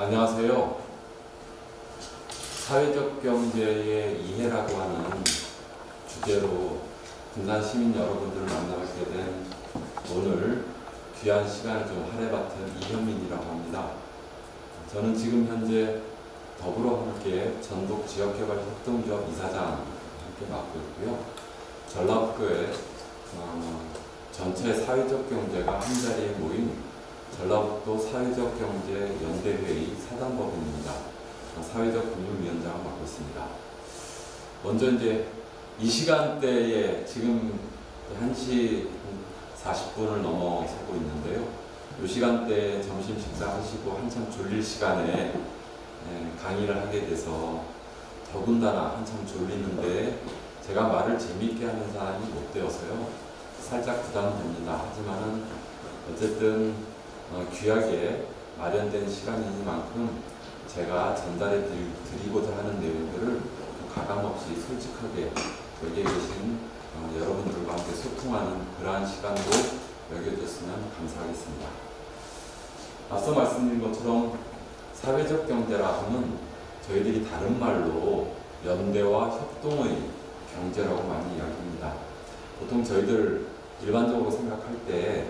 안녕하세요. 사회적 경제의 이해라고 하는 주제로 군산 시민 여러분들을 만나뵙게 된 오늘 귀한 시간을 좀 할애받은 이현민이라고 합니다. 저는 지금 현재 더불어함께 전북 지역개발협동조합 이사장 함께 맡고 있고요. 전라북도의 전체 사회적 경제가 한자리에 모인 전라북도 사회적경제연대회의 사단법인입니다. 사회적 금융위원장을 맡고 있습니다. 먼저 이제 이 시간대에 지금 1시 40분을 넘어서고 있는데요. 이 시간대에 점심 식사하시고 한참 졸릴 시간에 강의를 하게 돼서 더군다나 한참 졸리는데 제가 말을 재미있게 하는 사람이 못 되어서요. 살짝 부담됩니다. 하지만은 어쨌든 귀하게 마련된 시간이니만큼 제가 전달해 드리고자 하는 내용들을 가감없이 솔직하게 여기에 계신 여러분들과 함께 소통하는 그러한 시간도 여겨졌으면 감사하겠습니다. 앞서 말씀드린 것처럼 사회적 경제라 하면 저희들이 다른 말로 연대와 협동의 경제라고 많이 이야기합니다. 보통 저희들 일반적으로 생각할 때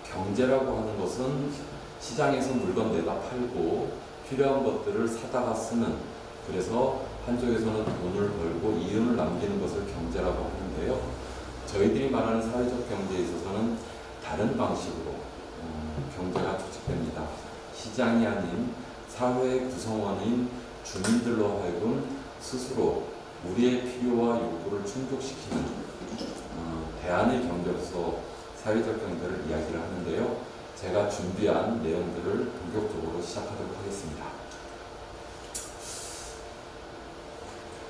경제라고 하는 것은 시장에서 물건 내다 팔고 필요한 것들을 사다가 쓰는, 그래서 한쪽에서는 돈을 벌고 이윤을 남기는 것을 경제라고 하는데요. 저희들이 말하는 사회적 경제에 있어서는 다른 방식으로 경제가 조직됩니다. 시장이 아닌 사회의 구성원인 주민들로 하여금 스스로 우리의 필요와 욕구를 충족시키는 대안의 경제로서 사회적 경제를 이야기를 하는데요. 제가 준비한 내용들을 본격적으로 시작하도록 하겠습니다.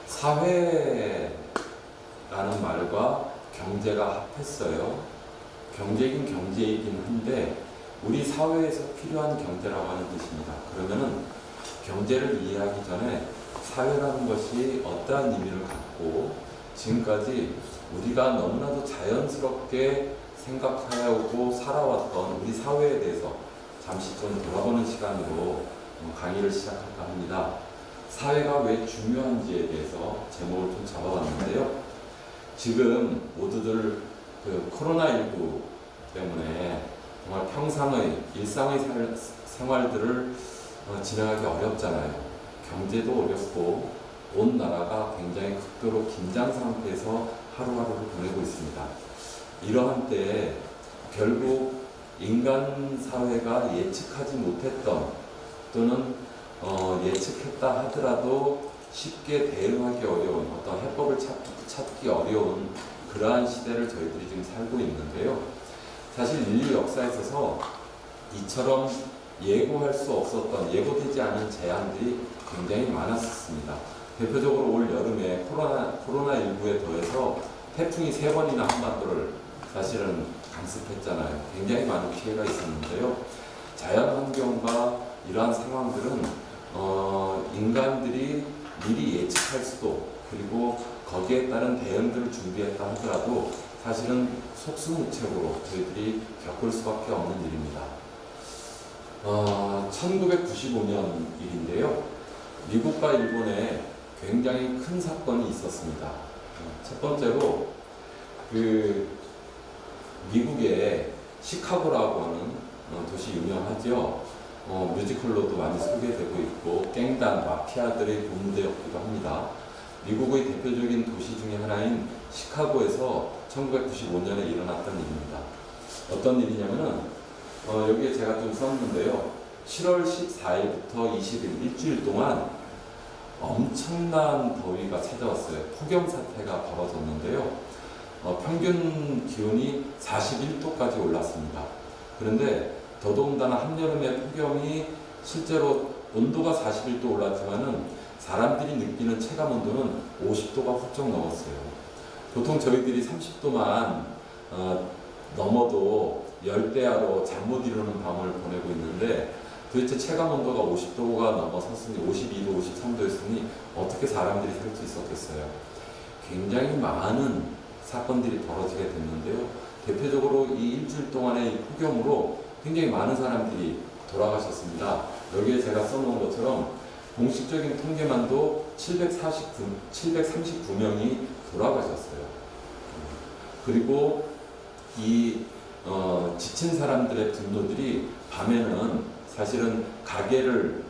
사회라는 말과 경제가 합했어요. 경제이긴 경제이긴 한데 우리 사회에서 필요한 경제라고 하는 뜻입니다. 그러면은 경제를 이해하기 전에 사회라는 것이 어떠한 의미를 갖고 지금까지 우리가 너무나도 자연스럽게 생각하고 살아왔던 우리 사회에 대해서 잠시 좀 돌아보는 시간으로 강의를 시작할까 합니다. 사회가 왜 중요한지에 대해서 제목을 좀 잡아봤는데요. 지금 모두들 코로나19 때문에 정말 평상의 일상의 생활들을 진행하기 어렵잖아요. 경제도 어렵고 온 나라가 굉장히 극도로 긴장 상태에서 하루하루를 보내고 있습니다. 이러한 때에 결국 인간 사회가 예측하지 못했던 또는 예측했다 하더라도 쉽게 대응하기 어려운 어떤 해법을 찾기 어려운 그러한 시대를 저희들이 지금 살고 있는데요. 사실 인류 역사에 있어서 이처럼 예고할 수 없었던, 예고되지 않은 재앙들이 굉장히 많았습니다. 대표적으로 올 여름에 코로나19에 더해서 태풍이 3번이나 한반도를 사실은 강습했잖아요. 굉장히 많은 피해가 있었는데요. 자연환경과 이러한 상황들은 인간들이 미리 예측할 수도, 그리고 거기에 따른 대응들을 준비했다 하더라도 사실은 속수무책으로 저희들이 겪을 수밖에 없는 일입니다. 1995년 일인데요. 미국과 일본에 굉장히 큰 사건이 있었습니다. 첫 번째로 미국의 시카고라고 하는 도시 유명하죠. 뮤지컬로도 많이 소개되고 있고 갱단, 마피아들의 본무대였기도 합니다. 미국의 대표적인 도시 중에 하나인 시카고에서 1995년에 일어났던 일입니다. 어떤 일이냐면은 여기에 제가 좀 썼는데요. 7월 14일부터 20일 일주일 동안 엄청난 더위가 찾아왔어요. 폭염 사태가 벌어졌는데요. 평균 기온이 41도까지 올랐습니다. 그런데 더더군다나 한여름의 폭염이 실제로 온도가 41도 올랐지만은 사람들이 느끼는 체감 온도는 50도가 훌쩍 넘었어요. 보통 저희들이 30도만 넘어도 열대야로 잠 못 이루는 밤을 보내고 있는데 도대체 체감 온도가 50도가 넘어섰으니 52도, 53도였으니 어떻게 사람들이 살 수 있었겠어요. 굉장히 많은 사건들이 벌어지게 됐는데요. 대표적으로 이 일주일 동안의 폭염으로 굉장히 많은 사람들이 돌아가셨습니다. 여기에 제가 써놓은 것처럼 공식적인 통계만도 739명이 돌아가셨어요. 그리고 이 지친 사람들의 분노들이 밤에는 사실은 가게를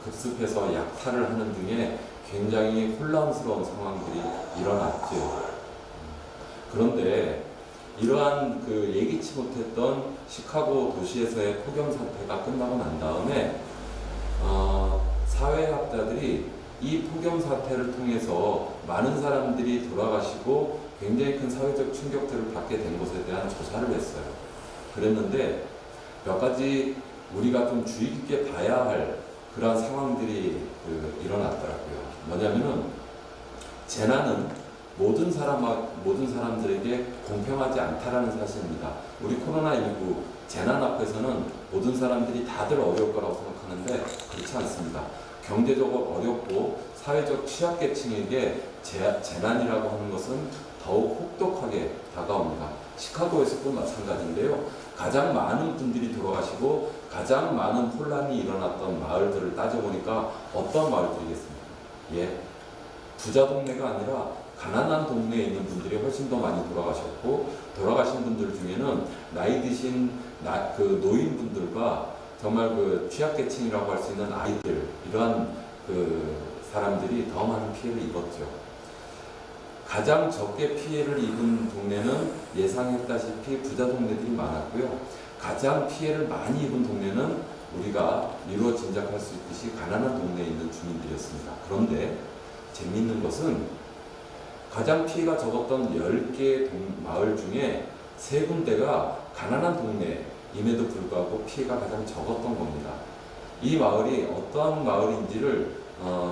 급습해서 약탈을 하는 등의 굉장히 혼란스러운 상황들이 일어났죠. 그런데 이러한 그 예기치 못했던 시카고 도시에서의 폭염 사태가 끝나고 난 다음에 사회학자들이 이 폭염 사태를 통해서 많은 사람들이 돌아가시고 굉장히 큰 사회적 충격들을 받게 된 것에 대한 조사를 했어요. 그랬는데 몇 가지 우리가 좀 주의 깊게 봐야 할 그러한 상황들이 일어났더라고요. 뭐냐면은 재난은 모든 사람들에게 공평하지 않다라는 사실입니다. 우리 코로나19 재난 앞에서는 모든 사람들이 다들 어려울 거라고 생각하는데 그렇지 않습니다. 경제적으로 어렵고 사회적 취약계층에게 재난이라고 하는 것은 더욱 혹독하게 다가옵니다. 시카고에서도 마찬가지인데요. 가장 많은 분들이 돌아가시고 가장 많은 혼란이 일어났던 마을들을 따져보니까 어떤 마을들이겠습니까? 예, 부자 동네가 아니라 가난한 동네에 있는 분들이 훨씬 더 많이 돌아가셨고, 돌아가신 분들 중에는 나이 드신 그 노인분들과 정말 그 취약계층이라고 할 수 있는 아이들, 이러한 그 사람들이 더 많은 피해를 입었죠. 가장 적게 피해를 입은 동네는 예상했다시피 부자 동네들이 많았고요. 가장 피해를 많이 입은 동네는 우리가 미루어 짐작할 수 있듯이 가난한 동네에 있는 주민들이었습니다. 그런데 재미있는 것은 가장 피해가 적었던 10개의 마을 중에 3군데가 가난한 동네임에도 불구하고 피해가 가장 적었던 겁니다. 이 마을이 어떠한 마을인지를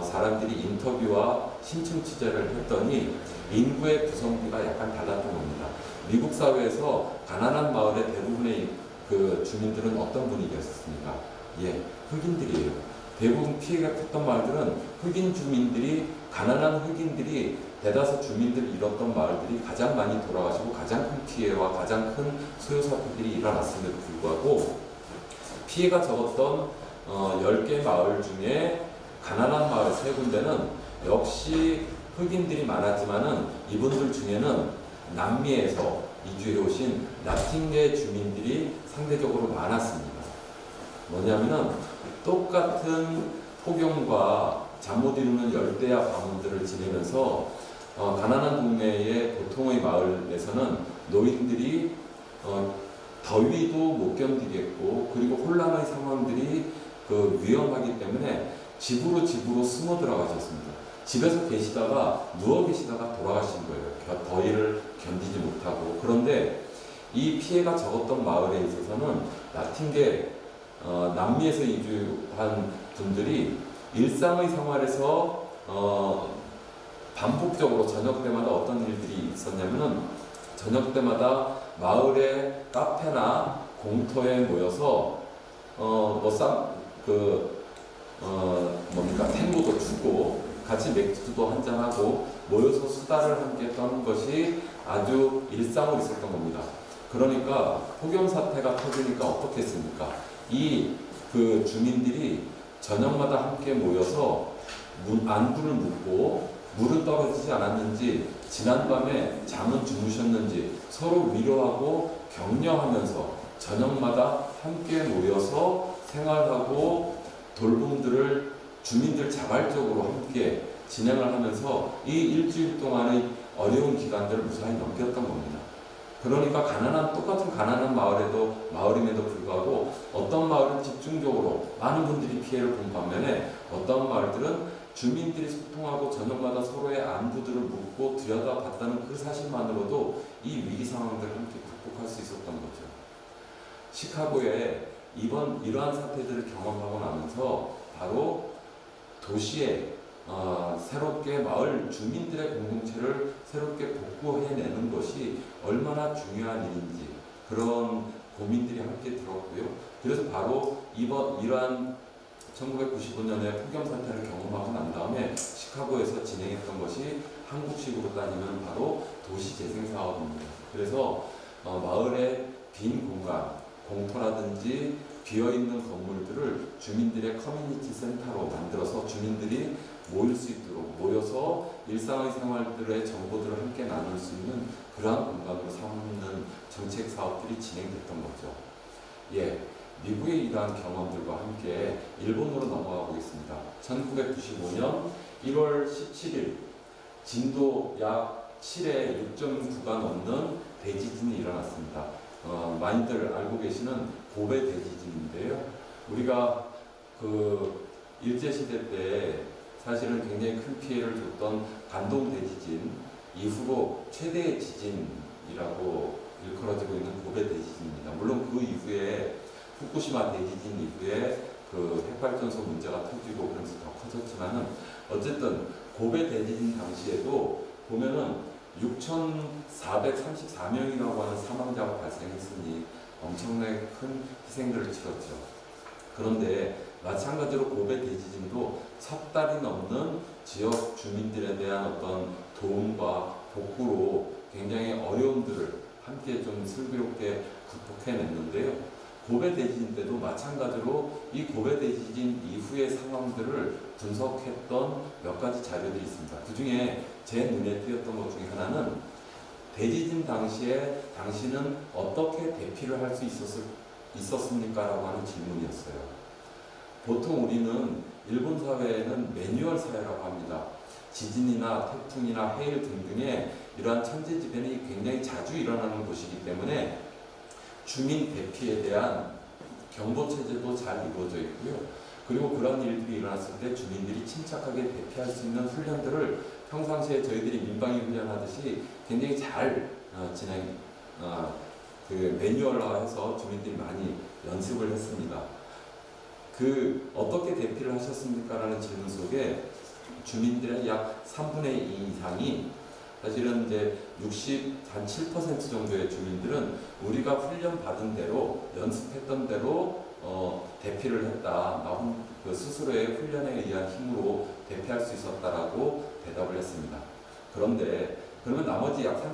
사람들이 인터뷰와 심층 취재를 했더니 인구의 구성비가 약간 달랐던 겁니다. 미국 사회에서 가난한 마을의 대부분의 그 주민들은 어떤 분위기였습니까? 예, 흑인들이에요. 대부분 피해가 컸던 마을들은 흑인 주민들이, 가난한 흑인들이 대다수 주민들을 잃었던 마을들이 가장 많이 돌아가시고 가장 큰 피해와 가장 큰 소요 사태들이 일어났음에도 불구하고 피해가 적었던 10개 마을 중에 가난한 마을 3군데는 역시 흑인들이 많았지만은 이분들 중에는 남미에서 이주해 오신 라틴계 주민들이 상대적으로 많았습니다. 뭐냐면은 똑같은 폭염과 잠 못 이루는 열대야 가뭄들을 지내면서 가난한 동네의 보통의 마을에서는 노인들이 더위도 못 견디겠고 그리고 혼란의 상황들이 위험하기 때문에 집으로 숨어 들어가셨습니다. 집에서 계시다가 누워 계시다가 돌아가신 거예요. 더위를 견디지 못하고. 그런데 이 피해가 적었던 마을에 있어서는 라틴계 남미에서 이주한 분들이 일상의 생활에서 반복적으로 저녁 때마다 어떤 일들이 있었냐면은 저녁 때마다 마을의 카페나 공터에 모여서 탱고도 주고 같이 맥주도 한잔하고 모여서 수다를 함께 떠는 것이 아주 일상으로 있었던 겁니다. 그러니까 폭염 사태가 터지니까 어떻게 했습니까? 그 주민들이 저녁마다 함께 모여서 안부를 묻고 물은 떨어지지 않았는지, 지난밤에 잠은 주무셨는지 서로 위로하고 격려하면서 저녁마다 함께 모여서 생활하고 돌봄들을 주민들 자발적으로 함께 진행을 하면서 이 일주일 동안의 어려운 기간들을 무사히 넘겼던 겁니다. 그러니까 똑같은 가난한 마을임에도 불구하고 어떤 마을은 집중적으로 많은 분들이 피해를 본 반면에 어떤 마을들은 주민들이 소통하고 저녁마다 서로의 안부들을 묻고 들여다봤다는 그 사실만으로도 이 위기 상황들을 함께 극복할 수 있었던 거죠. 시카고에 이러한 사태들을 경험하고 나면서 바로 도시에 새롭게 마을 주민들의 공동체를 새롭게 복구해내는 것이 얼마나 중요한 일인지 그런 고민들이 함께 들었고요. 그래서 바로 이러한 1995년에 폭염 사태를 경험하고 난 다음에 시카고에서 진행했던 것이 한국식으로 따지면 바로 도시재생 사업입니다. 그래서 마을의 빈 공간, 공터라든지 비어있는 건물들을 주민들의 커뮤니티 센터로 만들어서 주민들이 모일 수 있도록 모여서 일상의 생활들의 정보들을 함께 나눌 수 있는 그러한 공간으로 삼는 정책 사업들이 진행됐던 거죠. 예, 미국의 이러한 경험들과 함께 일본으로 넘어가 보겠습니다. 1995년 1월 17일 진도 약 7의 6.9가 넘는 대지진이 일어났습니다. 많이들 알고 계시는 고베 대지진인데요. 우리가 그 일제시대 때 사실은 굉장히 큰 피해를 줬던 관동 대지진 이후로 최대의 지진이라고 일컬어지고 있는 고베 대지진입니다. 물론 그 이후에 후쿠시마 대지진 이후에 그 핵발전소 문제가 터지고 그러면서 더 커졌지만은 어쨌든 고베 대지진 당시에도 보면은 6,434명이라고 하는 사망자가 발생했으니 엄청나게 큰 희생들을 치렀죠. 그런데 마찬가지로 고베 대지진도 석 달이 넘는 지역 주민들에 대한 어떤 도움과 복구로 굉장히 어려움들을 함께 좀 슬기롭게 극복해냈는데요. 고베 대지진 때도 마찬가지로 이 고베 대지진 이후의 상황들을 분석했던 몇 가지 자료들이 있습니다. 그 중에 제 눈에 띄었던 것 중에 하나는 대지진 당시에 당신은 어떻게 대피를 할 수 있었습니까? 라고 하는 질문이었어요. 보통 우리는 일본 사회에는 매뉴얼 사회라고 합니다. 지진이나 태풍이나 해일 등등의 이러한 천재지변이 굉장히 자주 일어나는 곳이기 때문에 주민 대피에 대한 경보체제도 잘 이루어져 있고요. 그리고 그런 일들이 일어났을 때 주민들이 침착하게 대피할 수 있는 훈련들을 평상시에 저희들이 민방위 훈련하듯이 굉장히 잘 그 매뉴얼화해서 주민들이 많이 연습을 했습니다. 그 어떻게 대피를 하셨습니까? 라는 질문 속에 주민들의 약 3분의 2 이상이 사실은 이제 67% 정도의 주민들은 우리가 훈련 받은 대로 연습했던 대로 대피를 했다. 그 스스로의 훈련에 의한 힘으로 대피할 수 있었다라고 대답을 했습니다. 그런데 그러면 나머지 약 30%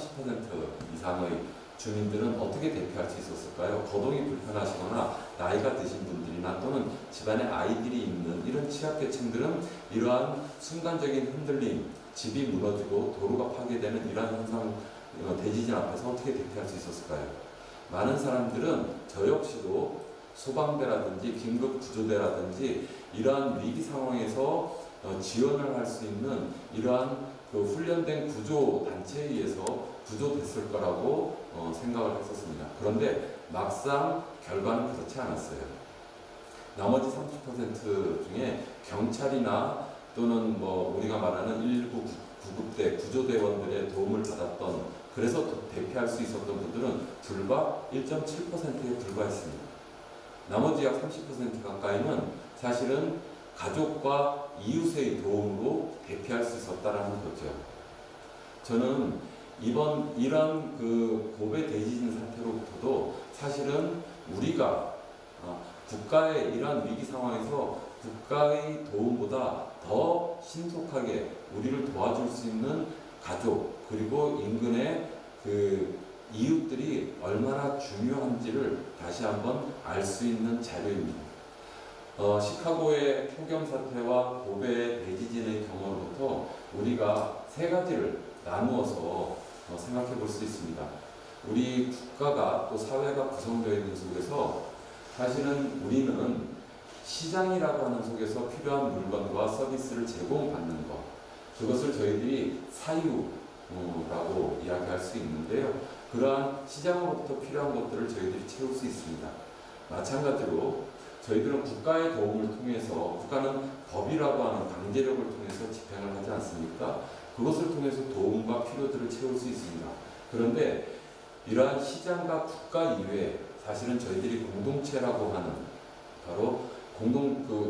이상의 주민들은 어떻게 대피할 수 있었을까요? 거동이 불편하시거나 나이가 드신 분들이나 또는 집안에 아이들이 있는 이런 취약계층들은 이러한 순간적인 흔들림, 집이 무너지고 도로가 파괴되는 이러한 현상, 대지진 앞에서 어떻게 대피할 수 있었을까요? 많은 사람들은 저 역시도 소방대라든지 긴급구조대라든지 이러한 위기 상황에서 지원을 할 수 있는 이러한 그 훈련된 구조 단체에 의해서 구조됐을 거라고 생각을 했었습니다. 그런데 막상 결과는 그렇지 않았어요. 나머지 30% 중에 경찰이나 또는 뭐 우리가 말하는 119 구급대 구조대원들의 도움을 받았던 그래서 대피할 수 있었던 분들은 불과 1.7%에 불과했습니다. 나머지 약 30% 가까이는 사실은 가족과 이웃의 도움으로 대피할 수 있었다라는 거죠. 저는 이런 그 고베 대지진 사태로부터도 사실은 우리가 국가의 이러한 위기 상황에서 국가의 도움보다 더 신속하게 우리를 도와줄 수 있는 가족 그리고 인근의 그 이웃들이 얼마나 중요한지를 다시 한번 알 수 있는 자료입니다. 시카고의 폭염 사태와 고베 대지진의 경험으로부터 우리가 세 가지를 나누어서 생각해 볼 수 있습니다. 우리 국가가 또 사회가 구성되어 있는 속에서 사실은 우리는 시장이라고 하는 속에서 필요한 물건과 서비스를 제공받는 것, 그것을 저희들이 사유라고 이야기할 수 있는데요. 그러한 시장으로부터 필요한 것들을 저희들이 채울 수 있습니다. 마찬가지로 저희들은 국가의 도움을 통해서, 국가는 법이라고 하는 강제력을 통해서 집행을 하지 않습니까? 그것을 통해서 도움과 필요들을 채울 수 있습니다. 그런데 이러한 시장과 국가 이외에 사실은 저희들이 공동체라고 하는, 바로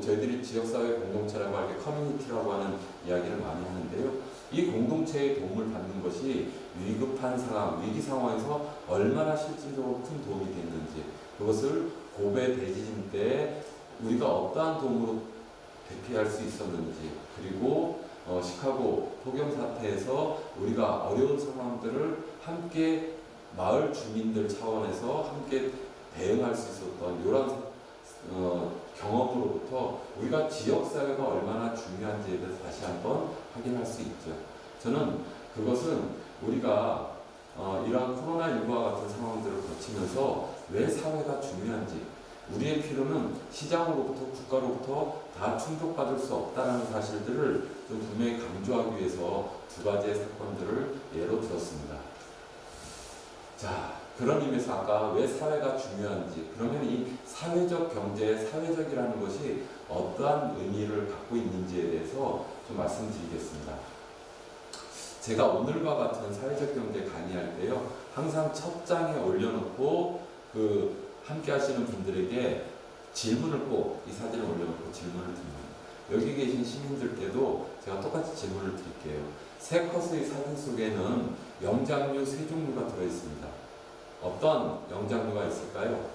저희들이 지역사회 공동체라고 할 때 커뮤니티라고 하는 이야기를 많이 하는데요. 이 공동체의 도움을 받는 것이 위급한 상황, 위기 상황에서 얼마나 실질적으로 큰 도움이 됐는지, 그것을 고베 대지진 때 우리가 어떠한 도움으로 대피할 수 있었는지, 그리고 시카고 폭염 사태에서 우리가 어려운 상황들을 함께 마을 주민들 차원에서 함께 대응할 수 있었던 이런 경험으로부터 우리가 지역사회가 얼마나 중요한지에 대해서 다시 한번 확인할 수 있죠. 저는 그것은 우리가 이러한 코로나19와 같은 상황들을 거치면서 왜 사회가 중요한지, 우리의 필요는 시장으로부터 국가로부터 다 충족받을 수 없다는 사실들을 좀 분명히 강조하기 위해서 두 가지의 사건들을 예로 들었습니다. 자, 그런 의미에서 아까 왜 사회가 중요한지, 그러면 이 사회적 경제의 사회적이라는 것이 어떠한 의미를 갖고 있는지에 대해서 좀 말씀드리겠습니다. 제가 오늘과 같은 사회적 경제 강의할 때요, 항상 첫 장에 올려놓고 함께 하시는 분들에게 질문을 꼭 이 사진을 올려놓고 질문을 드립니다. 여기 계신 시민들께도 제가 똑같이 질문을 드릴게요. 세 컷의 사진 속에는 영장류 세 종류가 들어있습니다. 어떤 영장류가 있을까요?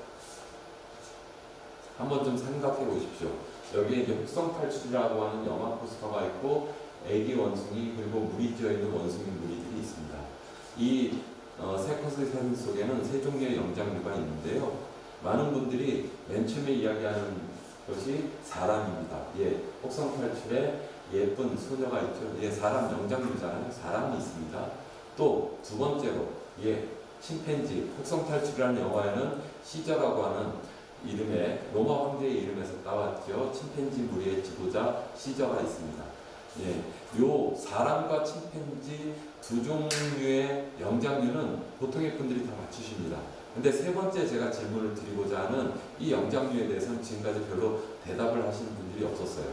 한번 좀 생각해 보십시오. 여기에 이제 흑성탈출이라고 하는 영화 포스터가 있고, 애기 원숭이 그리고 물이 쥐어있는 원숭이 무리들이 있습니다. 이 세 컷의 사진 속에는 세 종류의 영장류가 있는데요. 많은 분들이 맨 처음에 이야기하는 것이 사람입니다. 예, 흑성탈출에 예쁜 소녀가 있죠. 예, 사람 영장류잖아요. 사람이 있습니다. 또 두 번째로, 예, 침팬지, 흑성탈출이라는 영화에는 시저라고 하는 이름의 로마 황제의 이름에서 따왔죠. 침팬지 무리의 지도자 시저가 있습니다. 예, 요 사람과 침팬지 두 종류의 영장류는 보통의 분들이 다 맞추십니다. 근데 세 번째 제가 질문을 드리고자 하는 이 영장류에 대해서는 지금까지 별로 대답을 하시는 분들이 없었어요.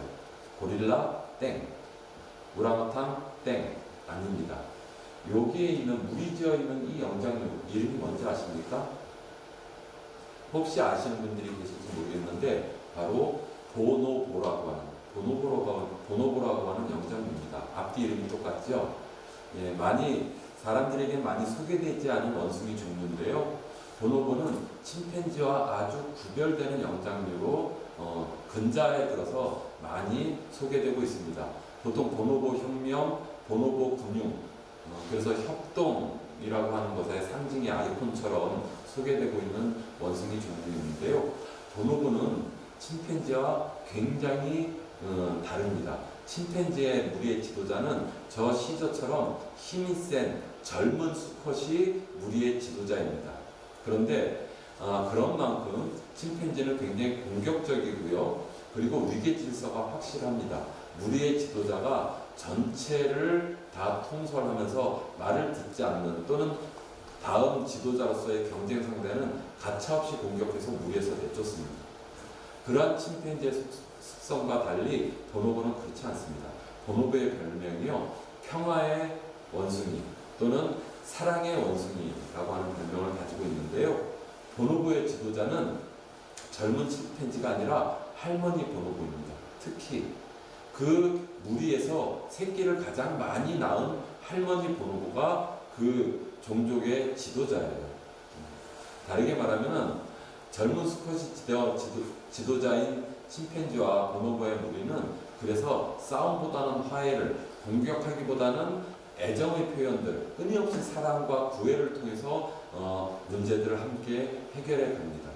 고릴라 땡, 우랑우탕 땡, 아닙니다. 여기에 있는 물이 지어 있는 이 영장류 이름이 뭔지 아십니까? 혹시 아시는 분들이 계실지 모르겠는데 바로 보노보라고 하는 영장류입니다. 앞뒤 이름이 똑같죠? 예, 사람들에게 많이 소개되지 않은 원숭이 종류인데요. 보노보는 침팬지와 아주 구별되는 영장류로 근자에 들어서 많이 소개되고 있습니다. 보통 보노보 혁명, 보노보 군용, 그래서 협동이라고 하는 것의 상징의 아이콘처럼 소개되고 있는 원숭이 종류인데요. 보노보는 침팬지와 굉장히 다릅니다. 침팬지의 무리의 지도자는 저 시저처럼 힘이 센 젊은 수컷이 무리의 지도자입니다. 그런데 그런 만큼 침팬지는 굉장히 공격적이고요. 그리고 위계 질서가 확실합니다. 무리의 지도자가 전체를 다 통솔하면서 말을 듣지 않는, 또는 다음 지도자로서의 경쟁 상대는 가차없이 공격해서 무리에서 내쫓습니다. 그러한 침팬지의 습성과 달리 보노보는 그렇지 않습니다. 보노보의 별명이요, 평화의 원숭이 또는 사랑의 원숭이라고 하는 별명을 가지고 있는데요. 보노보의 지도자는 젊은 침팬지가 아니라 할머니 보노보입니다. 특히 그 무리에서 새끼를 가장 많이 낳은 할머니 보노보가 그 종족의 지도자예요. 다르게 말하면 젊은 수컷이 지도자인 침팬지와 보노보의 무리는 그래서 싸움보다는 화해를, 공격하기보다는 애정의 표현들, 끊임없이 사랑과 구애를 통해서 문제들을 함께 해결해 갑니다.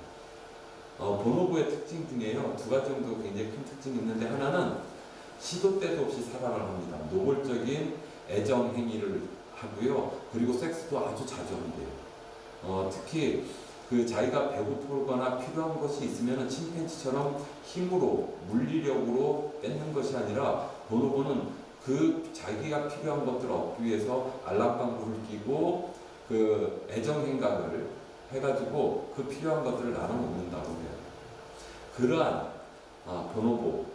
보노보의 특징 중에요, 두 가지 정도 굉장히 큰 특징이 있는데, 하나는 시도 때도 없이 사랑을 합니다. 노골적인 애정 행위를 하고요. 그리고 섹스도 아주 자주 한대요. 특히 자기가 배고프거나 필요한 것이 있으면 침팬지처럼 힘으로, 물리력으로 뺏는 것이 아니라, 보노보는 자기가 필요한 것들을 얻기 위해서 알랑방구를 끼고 애정 행각을 해가지고 그 필요한 것들을 나눠 먹는다고 해요. 그러한 보노보,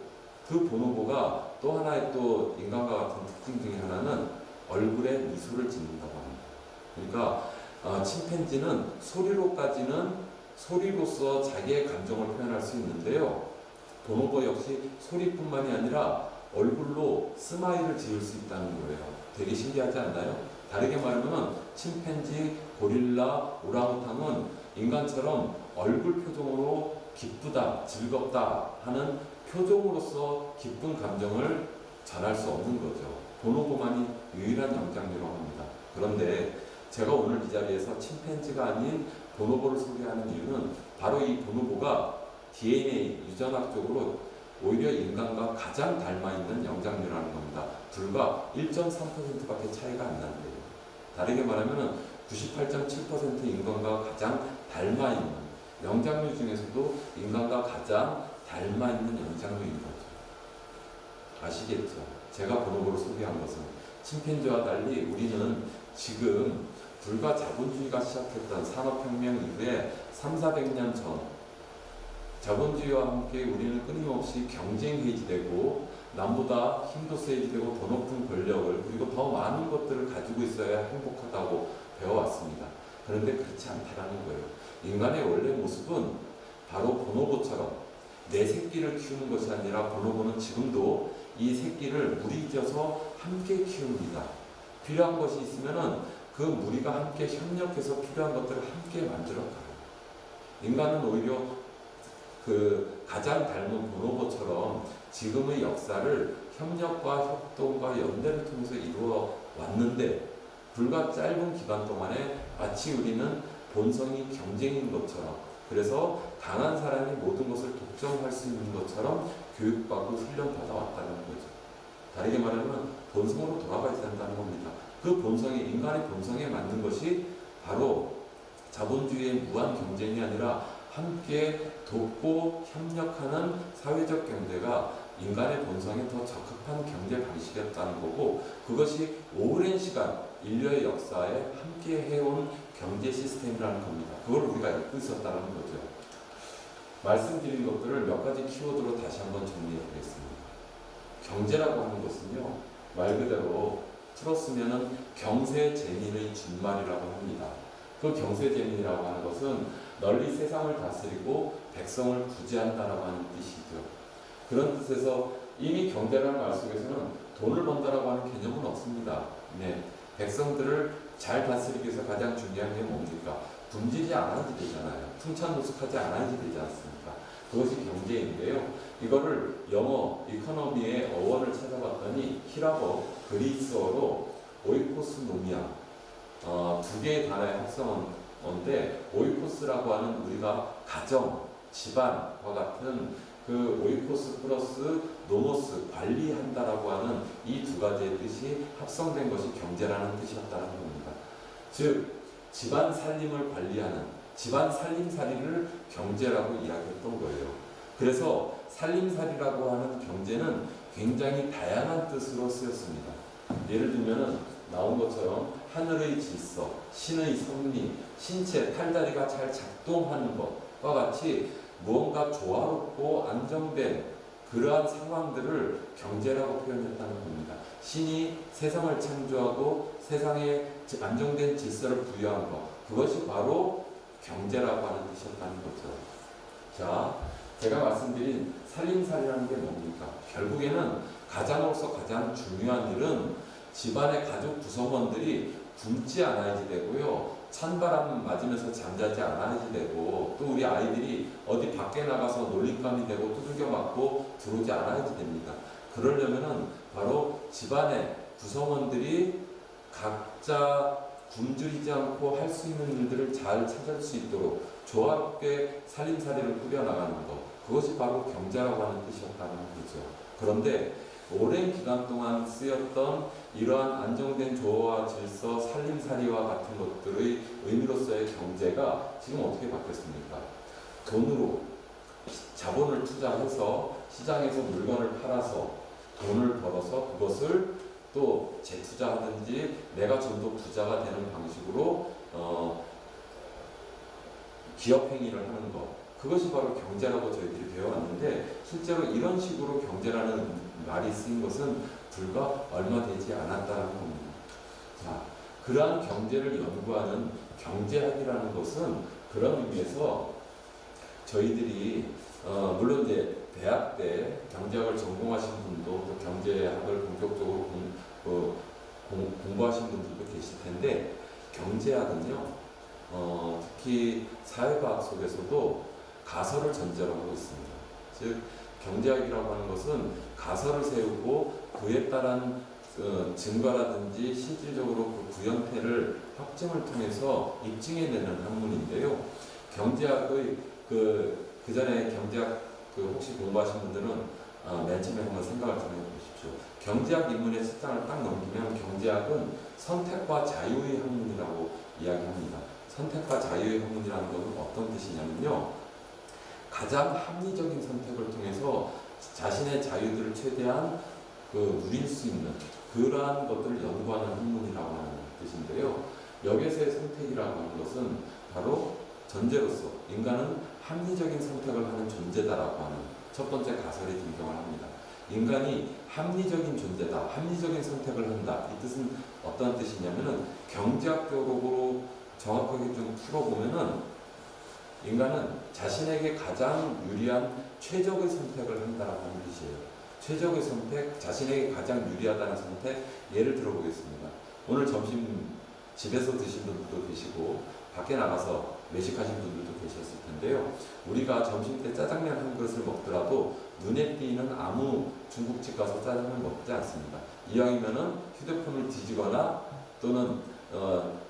그 보노보가 또 하나의 또 인간과 같은 특징 중에 하나는 얼굴에 미소를 짓는다고 합니다. 그러니까 침팬지는 소리로서 자기의 감정을 표현할 수 있는데요. 보노보 역시 소리뿐만이 아니라 얼굴로 스마일을 지을 수 있다는 거예요. 되게 신기하지 않나요? 다르게 말하면 침팬지, 고릴라, 오랑우탕은 인간처럼 얼굴 표정으로 기쁘다, 즐겁다 하는 표정으로서 기쁜 감정을 전할 수 없는 거죠. 보노보만이 유일한 영장류라고 합니다. 그런데 제가 오늘 이 자리에서 침팬지가 아닌 보노보를 소개하는 이유는 바로 이 보노보가 DNA 유전학적으로 오히려 인간과 가장 닮아있는 영장류라는 겁니다. 불과 1.3%밖에 차이가 안 난대요. 다르게 말하면 98.7% 인간과 가장 닮아있는 영장류 중에서도 인간과 가장 닮아있는 영장류인 거죠. 아시겠죠? 제가 보노보를 소개한 것은 침팬지와 달리 우리는 지금 불과 자본주의가 시작했던 산업혁명 이후에 3,400년 전 자본주의와 함께 우리는 끊임없이 경쟁해지되고 남보다 힘도 세지되고 더 높은 권력을 그리고 더 많은 것들을 가지고 있어야 행복하다고 배워왔습니다. 그런데 그렇지 않다라는 거예요. 인간의 원래 모습은 바로 보노보처럼 내 새끼를 키우는 것이 아니라 보노보는 지금도 이 새끼를 무리져서 함께 키웁니다. 필요한 것이 있으면은 그 무리가 함께 협력해서 필요한 것들을 함께 만들어 가요. 인간은 오히려 그 가장 닮은 보노보처럼 지금의 역사를 협력과 협동과 연대를 통해서 이루어 왔는데 불과 짧은 기간 동안에 마치 우리는 본성이 경쟁인 것처럼 그래서 강한 사람이 모든 것을 독점할 수 있는 것처럼 교육받고 훈련받아 왔다는 거죠. 다르게 말하면 본성으로 돌아가야 된다는 겁니다. 그 본성에 인간의 본성에 맞는 것이 바로 자본주의의 무한 경쟁이 아니라 함께 돕고 협력하는 사회적 경제가 인간의 본성에 더 적합한 경제 방식이었다는 거고 그것이 오랜 시간 인류의 역사에 함께 해온 경제 시스템이라는 겁니다. 그걸 우리가 잊고 있었다는 거죠. 말씀드린 것들을 몇 가지 키워드로 다시 한번 정리해 보겠습니다. 경제라고 하는 것은요, 말 그대로 풀었으면은 경세재민의 준말이라고 합니다. 그 경세재민이라고 하는 것은 널리 세상을 다스리고 백성을 구제한다라고 하는 뜻이죠. 그런 뜻에서 이미 경제라는 말 속에서는 돈을 번다라고 하는 개념은 없습니다. 네, 백성들을 잘 다스리기 위해서 가장 중요한 게 뭡니까? 굶주리지 않아야지 되잖아요. 풍찬노숙하지 않아야지 되지 않습니까? 그것이 경제인데요. 이거를 영어, 이코노미의 어원을 찾아봤더니 히라버, 그리스어로 오이코스노미아 두 개의 단어의 합성어인데 오이코스라고 하는 우리가 가정, 집안과 같은 그 오이코스 플러스 노모스, 관리한다라고 하는 이 두 가지의 뜻이 합성된 것이 경제라는 뜻이었다는 겁니다. 즉, 집안 살림을 관리하는 집안 살림살이를 경제라고 이야기했던 거예요. 그래서 살림살이라고 하는 경제는 굉장히 다양한 뜻으로 쓰였습니다. 예를 들면 나온 것처럼 하늘의 질서, 신의 섭리, 신체, 팔다리가 잘 작동하는 것과 같이 무언가 조화롭고 안정된 그러한 상황들을 경제라고 표현했다는 겁니다. 신이 세상을 창조하고 세상에 안정된 질서를 부여한 것, 그것이 바로 경제라고 하는 뜻이었다는 거죠. 자, 제가 말씀드린 살림살이라는 게 뭡니까? 결국에는 가장으로서 가장 중요한 일은 집안의 가족 구성원들이 굶지 않아야지 되고요. 찬바람 맞으면서 잠자지 않아야지 되고 또 우리 아이들이 어디 밖에 나가서 놀림감이 되고 두들겨 맞고 들어오지 않아야지 됩니다. 그러려면은 바로 집안의 구성원들이 각자 굶주리지 않고 할 수 있는 일들을 잘 찾을 수 있도록 조화롭게 살림살이를 꾸려나가는 것, 그것이 바로 경제라고 하는 뜻이었다는 거죠. 그런데 오랜 기간 동안 쓰였던 이러한 안정된 조화와 질서, 살림살이와 같은 것들의 의미로서의 경제가 지금 어떻게 바뀌었습니까? 돈으로 자본을 투자해서 시장에서 물건을 팔아서 돈을 벌어서 그것을 또 재투자하든지 내가 좀 더 부자가 되는 방식으로 기업 행위를 하는 것, 그것이 바로 경제라고 저희들이 배워왔는데 실제로 이런 식으로 경제라는 말이 쓰인 것은 불과 얼마 되지 않았다는 겁니다. 자, 그러한 경제를 연구하는 경제학이라는 것은 그런 의미에서 저희들이 물론 이제 대학 때 경제학을 전공하신 분도 또 경제학을 본격적으로 공부하신 분들도 계실 텐데 경제학은요 특히 사회과학 속에서도 가설을 전제로 하고 있습니다. 즉 경제학이라고 하는 것은 가설을 세우고 그에 따른 증거라든지 실질적으로 그 구형태를 확증을 통해서 입증해내는 학문인데요. 경제학의 그 전에 경제학 혹시 공부하신 분들은 맨 처음에 한번 생각을 좀 해보십시오. 경제학 입문의 책장을 딱 넘기면 경제학은 선택과 자유의 학문이라고 이야기합니다. 선택과 자유의 학문이라는 것은 어떤 뜻이냐면요. 가장 합리적인 선택을 통해서 자신의 자유들을 최대한 누릴 수 있는 그러한 것들을 연구하는 학문이라고 하는 뜻인데요. 여기서의 선택이라고 하는 것은 바로 전제로서 인간은 합리적인 선택을 하는 존재다라고 하는 첫 번째 가설에 등장을 합니다. 인간이 합리적인 존재다, 합리적인 선택을 한다. 이 뜻은 어떤 뜻이냐면은 경제학적으로 정확하게 좀 풀어보면은 인간은 자신에게 가장 유리한 최적의 선택을 한다라고 하는 뜻이에요. 최적의 선택, 자신에게 가장 유리하다는 선택, 예를 들어보겠습니다. 오늘 점심 집에서 드신 분들도 계시고 밖에 나가서 외식하신 분들도 계셨을 텐데요. 우리가 점심 때 짜장면 한 그릇을 먹더라도 눈에 띄는 아무 중국집 가서 짜장면 먹지 않습니다. 이왕이면은 휴대폰을 뒤지거나 또는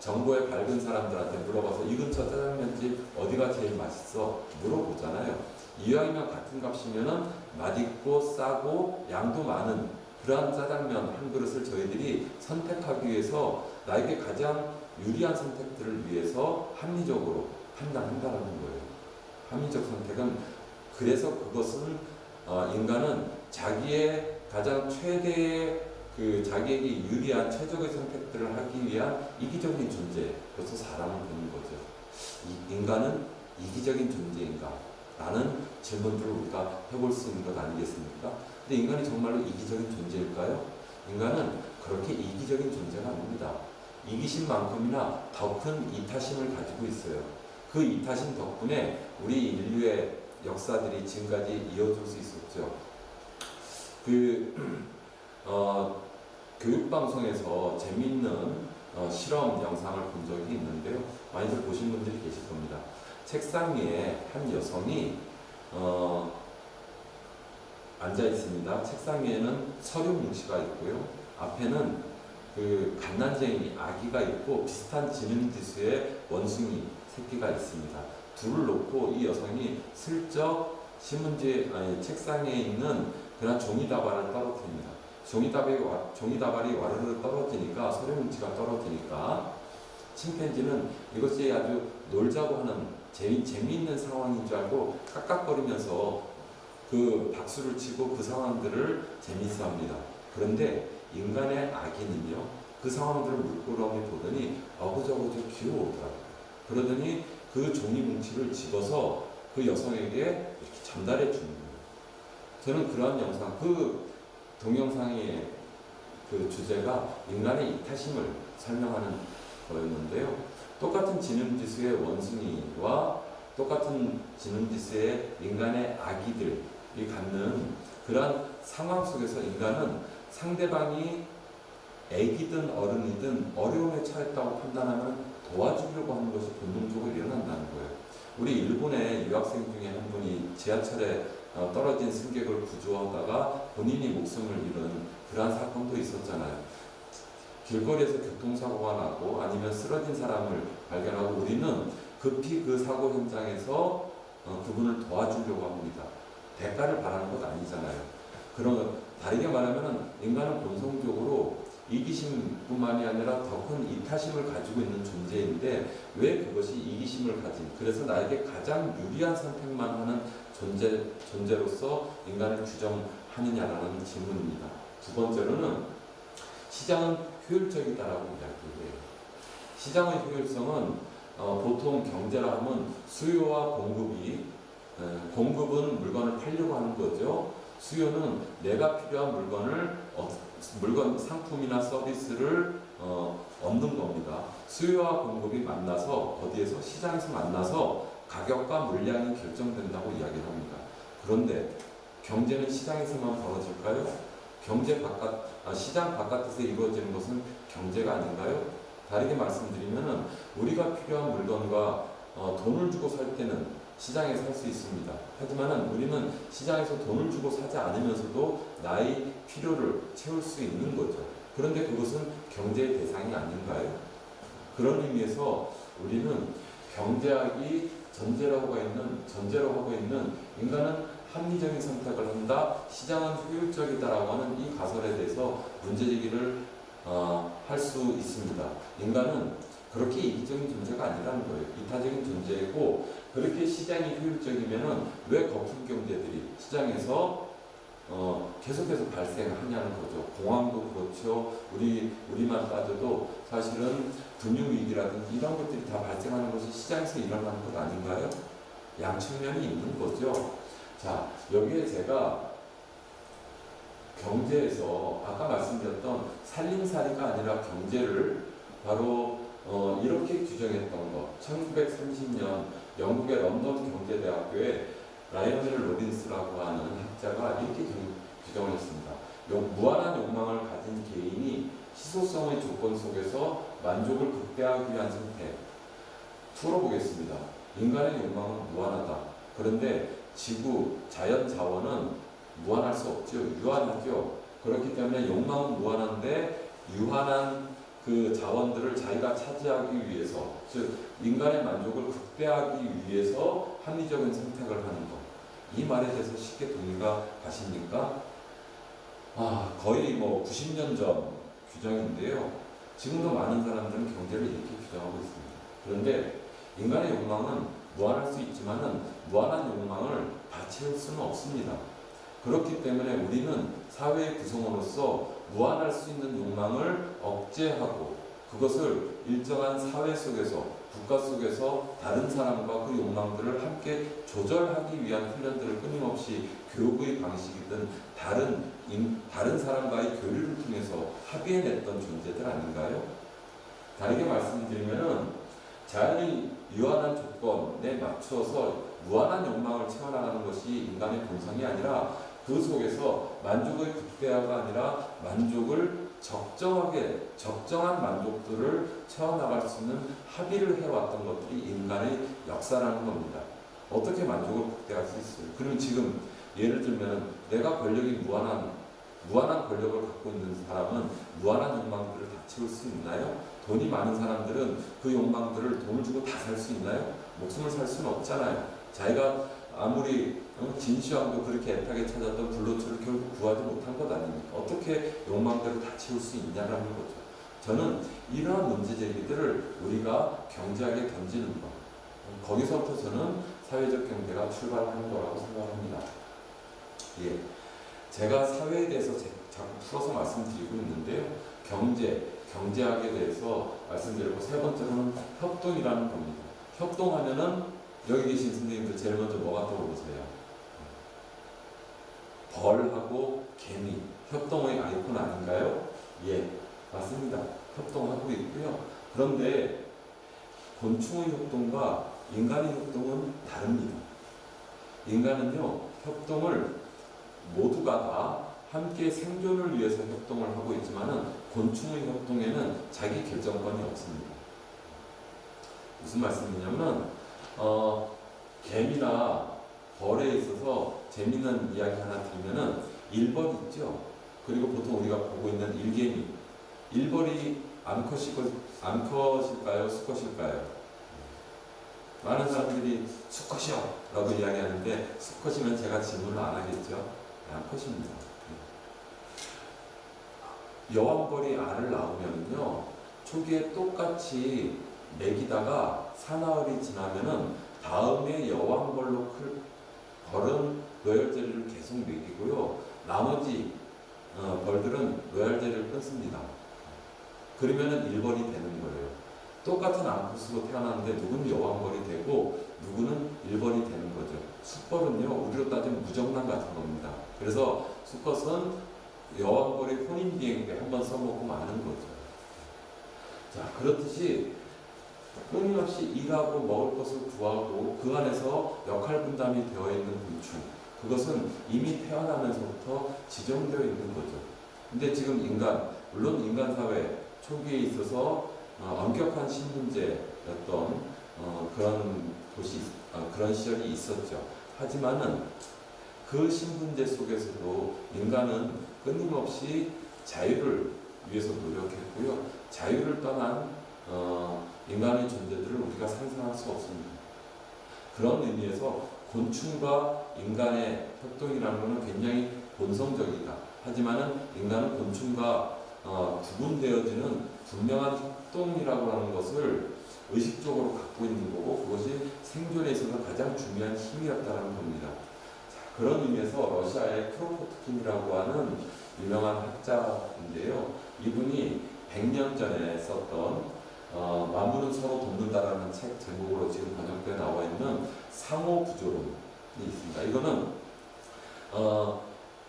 정보에 밝은 사람들한테 물어봐서 이 근처 짜장면집 어디가 제일 맛있어 물어보잖아요. 이왕이면 같은 값이면은 맛있고 싸고 양도 많은 그러한 짜장면 한 그릇을 저희들이 선택하기 위해서 나에게 가장 유리한 선택들을 위해서 합리적으로 판단한다는 거예요. 합리적 선택은 그래서 그것은 인간은 자기의 가장 최대의 자기에게 유리한 최적의 선택들을 하기 위한 이기적인 존재로서 사람을 보는 거죠. 인간은 이기적인 존재인가? 라는 질문들을 우리가 해볼 수 있는 것 아니겠습니까? 근데 인간이 정말로 이기적인 존재일까요? 인간은 그렇게 이기적인 존재가 아닙니다. 이기심만큼이나 더 큰 이타심을 가지고 있어요. 그 이타심 덕분에 우리 인류의 역사들이 지금까지 이어질 수 있었죠. 교육방송에서 재미있는 실험 영상을 본 적이 있는데요. 많이들 보신 분들이 계실 겁니다. 책상 위에 한 여성이 앉아 있습니다. 책상 위에는 서류 뭉치가 있고요. 앞에는 갓난쟁이 아기가 있고 비슷한 지능지수의 원숭이 새끼가 있습니다. 둘을 놓고 이 여성이 슬쩍 책상에 있는 그런 종이다발을 떨어뜨립니다. 종이다발이 와르르 떨어지니까 서류 뭉치가 떨어지니까 침팬지는 이것이 아주 놀자고 하는 재미있는 상황인 줄 알고 깍깍거리면서 박수를 치고 그 상황들을 재미있어 합니다. 그런데 인간의 아기는요, 그 상황들을 물끄러미 보더니 어그저그저 귀여우더라고요. 그러더니 그 종이 뭉치를 집어서 그 여성에게 이렇게 전달해 주는 거예요. 저는 그러한 영상, 동영상의 주제가 인간의 이타심을 설명하는 거였는데요. 똑같은 지능지수의 원숭이와 똑같은 지능지수의 인간의 아기들이 갖는 그러한 상황 속에서 인간은 상대방이 애기든 어른이든 어려움에 처했다고 판단하면 도와주려고 하는 것이 본능적으로 일어난다는 거예요. 우리 일본의 유학생 중에 한 분이 지하철에 떨어진 승객을 구조하다가 본인이 목숨을 잃은 그러한 사건도 있었잖아요. 길거리에서 교통사고가 나고 아니면 쓰러진 사람을 발견하고 우리는 급히 그 사고 현장에서 그분을 도와주려고 합니다. 대가를 바라는 것 아니잖아요. 다르게 말하면 인간은 본성적으로 이기심뿐만이 아니라 더 큰 이타심을 가지고 있는 존재인데 왜 그것이 이기심을 가진, 그래서 나에게 가장 유리한 선택만 하는 존재로서 인간을 규정하느냐라는 질문입니다. 두 번째로는 시장은 효율적이다라고 이야기해요. 시장의 효율성은 보통 경제라 하면 수요와 공급은 물건을 팔려고 하는 거죠. 수요는 내가 필요한 상품이나 서비스를 얻는 겁니다. 수요와 공급이 만나서 어디에서 시장에서 만나서 가격과 물량이 결정된다고 이야기를 합니다. 그런데 경제는 시장에서만 벌어질까요? 시장 바깥에서 이루어지는 것은 경제가 아닌가요? 다르게 말씀드리면은 우리가 필요한 물건과 돈을 주고 살 때는 시장에 살 수 있습니다. 하지만 우리는 시장에서 돈을 주고 사지 않으면서도 나의 필요를 채울 수 있는 거죠. 그런데 그것은 경제의 대상이 아닌가요? 그런 의미에서 우리는 경제학이 전제로 하고 있는 인간은 합리적인 선택을 한다, 시장은 효율적이다라고 하는 이 가설에 대해서 문제제기를 할 수 있습니다. 인간은 그렇게 이기적인 존재가 아니라는 거예요. 이타적인 존재이고, 그렇게 시장이 효율적이면은 왜 거품 경제들이 시장에서 계속해서 발생하냐는 거죠. 공황도 그렇죠. 우리만 따져도 사실은 금융위기라든지 이런 것들이 다 발생하는 것이 시장에서 일어나는 것 아닌가요? 양측면이 있는 거죠. 자, 여기에 제가 경제에서 아까 말씀드렸던 살림살이가 아니라 경제를 바로 이렇게 규정했던 것. 1930년 영국의 런던 경제대학교에 라이언 로빈스라고 하는 학자가 이렇게 규정을 했습니다. 무한한 욕망을 가진 개인이 희소성의 조건 속에서 만족을 극대화하기 위한 선택. 풀어보겠습니다. 인간의 욕망은 무한하다. 그런데 지구, 자연 자원은 무한할 수 없죠. 유한하죠. 그렇기 때문에 욕망은 무한한데 유한한 그 자원들을 자기가 차지하기 위해서, 즉 인간의 만족을 극대화하기 위해서 합리적인 선택을 하는 것. 이 말에 대해서 쉽게 동의가 가십니까? 거의 90년 전 규정인데요. 지금도 많은 사람들은 경제를 이렇게 규정하고 있습니다. 그런데 인간의 욕망은 무한할 수 있지만은 무한한 욕망을 다 채울 수는 없습니다. 그렇기 때문에 우리는 사회의 구성원으로서 무한할 수 있는 욕망을 억제하고 그것을 일정한 사회 속에서, 국가 속에서 다른 사람과 그 욕망들을 함께 조절하기 위한 훈련들을 끊임없이 교육의 방식이든 다른 사람과의 교류를 통해서 합의해냈던 존재들 아닌가요? 다르게 말씀드리면은 자연이 유한한 조건에 맞추어서 무한한 욕망을 채워나가는 것이 인간의 본성이 아니라 그 속에서 만족의 극대화가 아니라 만족을 적정한 만족들을 채워나갈 수 있는 합의를 해왔던 것들이 인간의 역사라는 겁니다. 어떻게 만족을 극대화할 수 있어요? 그러면 지금 예를 들면 내가 권력이 무한한 권력을 갖고 있는 사람은 무한한 욕망들을 다 채울 수 있나요? 돈이 많은 사람들은 그 욕망들을 돈을 주고 다 살 수 있나요? 목숨을 살 수는 없잖아요. 자기가 아무리 진시황도 그렇게 애타게 찾았던 불로초를 결국 구하지 못한 것 아닙니까? 어떻게 욕망대로 다 채울 수 있냐라는 거죠. 저는 이러한 문제 제기들을 우리가 경제학에 던지는 것, 거기서부터 저는 사회적 경제가 출발하는 거라고 생각합니다. 예, 제가 사회에 대해서 자꾸 풀어서 말씀드리고 있는데요. 경제학에 대해서 말씀드리고 세 번째로는 협동이라는 겁니다. 협동하면은 여기 계신 선생님들 제일 먼저 뭐가 떠오르세요? 벌하고 개미, 협동의 아이콘 아닌가요? 예, 맞습니다. 협동하고 있고요. 그런데 곤충의 협동과 인간의 협동은 다릅니다. 인간은요, 협동을 모두가 다 함께 생존을 위해서 협동을 하고 있지만은 곤충의 협동에는 자기 결정권이 없습니다. 무슨 말씀이냐면 개미나 벌에 있어서 재밌는 이야기 하나 드리면은 일벌 있죠. 그리고 보통 우리가 보고 있는 일개미. 일벌이 암컷일까요? 수컷일까요? 많은 사람들이 수컷이요 라고 이야기하는데 수컷이면 제가 질문을 안 하겠죠. 암컷입니다. 여왕벌이 알을 낳으면요 초기에 똑같이 먹이다가 사나흘이 지나면은 다음에 여왕벌로 클 벌은 로열젤리를 계속 먹이고요. 나머지 벌들은 로열젤리를 끊습니다. 그러면은 일벌이 되는 거예요. 똑같은 암컷으로 태어났는데 누구는 여왕벌이 되고 누구는 일벌이 되는 거죠. 수벌은요 우리로 따지면 무정란 같은 겁니다. 그래서 수컷은 여왕벌이 혼인비행기에 한번 써먹고 마는 거죠. 자, 그렇듯이 끊임없이 일하고 먹을 것을 구하고 그 안에서 역할 분담이 되어 있는 곤충, 그것은 이미 태어나면서부터 지정되어 있는 거죠. 근데 지금 물론 인간 사회 초기에 있어서 엄격한 신분제였던 그런 시절이 있었죠. 하지만은 그 신분제 속에서도 인간은 끊임없이 자유를 위해서 노력했고요. 자유를 떠난 인간의 존재들을 우리가 상상할 수 없습니다. 그런 의미에서 곤충과 인간의 협동이라는 것은 굉장히 본성적이다. 하지만은 인간은 곤충과 구분되어지는 분명한 협동이라고 하는 것을 의식적으로 갖고 있는 거고, 그것이 생존에 있어서 가장 중요한 힘이었다는 겁니다. 자, 그런 의미에서 러시아의 크로포트킨이라고 하는 유명한 학자인데요. 이분이 100년 전에 썼던 만물은 서로 돕는다라는 책 제목으로 지금 번역되어 나와 있는 상호구조론이 있습니다. 이거는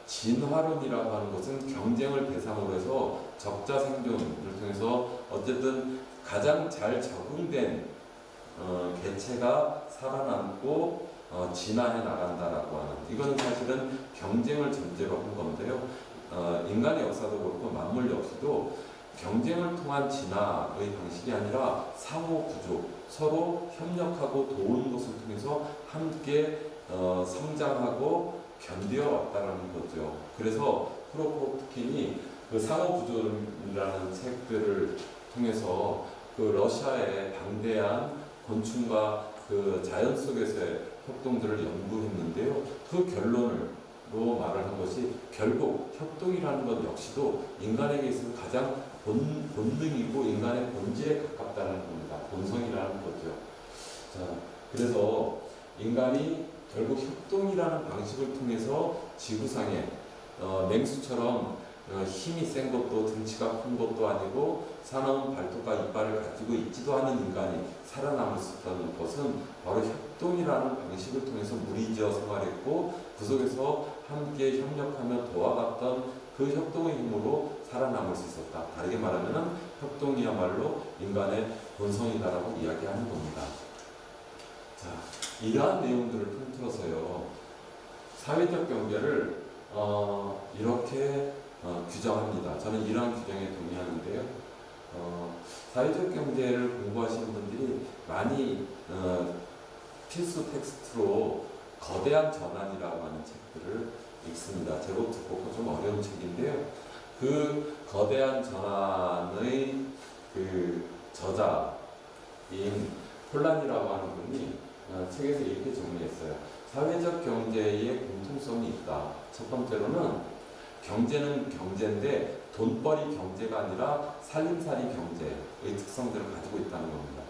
진화론이라고 하는 것은 경쟁을 대상으로 해서 적자 생존을 통해서 어쨌든 가장 잘 적응된 개체가 살아남고 진화해 나간다라고 하는, 이건 사실은 경쟁을 전제로 한 건데요. 인간의 역사도 그렇고 만물 역시도 경쟁을 통한 진화의 방식이 아니라 상호구조, 서로 협력하고 도우는 것을 통해서 함께 성장하고 견뎌왔다는 거죠. 그래서 크로포트킨이 그 상호구조라는 책들을 통해서 그 러시아의 방대한 곤충과 그 자연 속에서의 협동들을 연구했는데요. 그 결론으로 말을 한 것이 결국 협동이라는 것 역시도 인간에게 있어서 가장 본능이고 인간의 본질에 가깝다는 겁니다. 본성이라는 거죠. 자, 그래서 인간이 결국 협동이라는 방식을 통해서 지구상에 맹수처럼 힘이 센 것도 등치가 큰 것도 아니고 사나운 발톱과 이빨을 가지고 있지도 않은 인간이 살아남을 수 있다는 것은 바로 협동이라는 방식을 통해서 무리지어 생활했고, 그 속에서 함께 협력하며 도와갔던 그 협동의 힘으로 살아남을 수 있었다. 다르게 말하면 협동이야말로 인간의 본성이다라고 이야기하는 겁니다. 자, 이러한 내용들을 통틀어서요, 사회적 경제를 이렇게 규정합니다. 저는 이러한 규정에 동의하는데요. 사회적 경제를 공부하시는 분들이 많이 필수 텍스트로 거대한 전환이라고 하는 책들을 읽습니다. 제목 듣고 좀 어려운 책인데요. 그 거대한 전환의 그 저자인 폴란이라고 하는 분이 책에서 이렇게 정리했어요. 사회적 경제에 공통성이 있다. 첫 번째로는 경제는 경제인데 돈벌이 경제가 아니라 살림살이 경제의 특성들을 가지고 있다는 겁니다.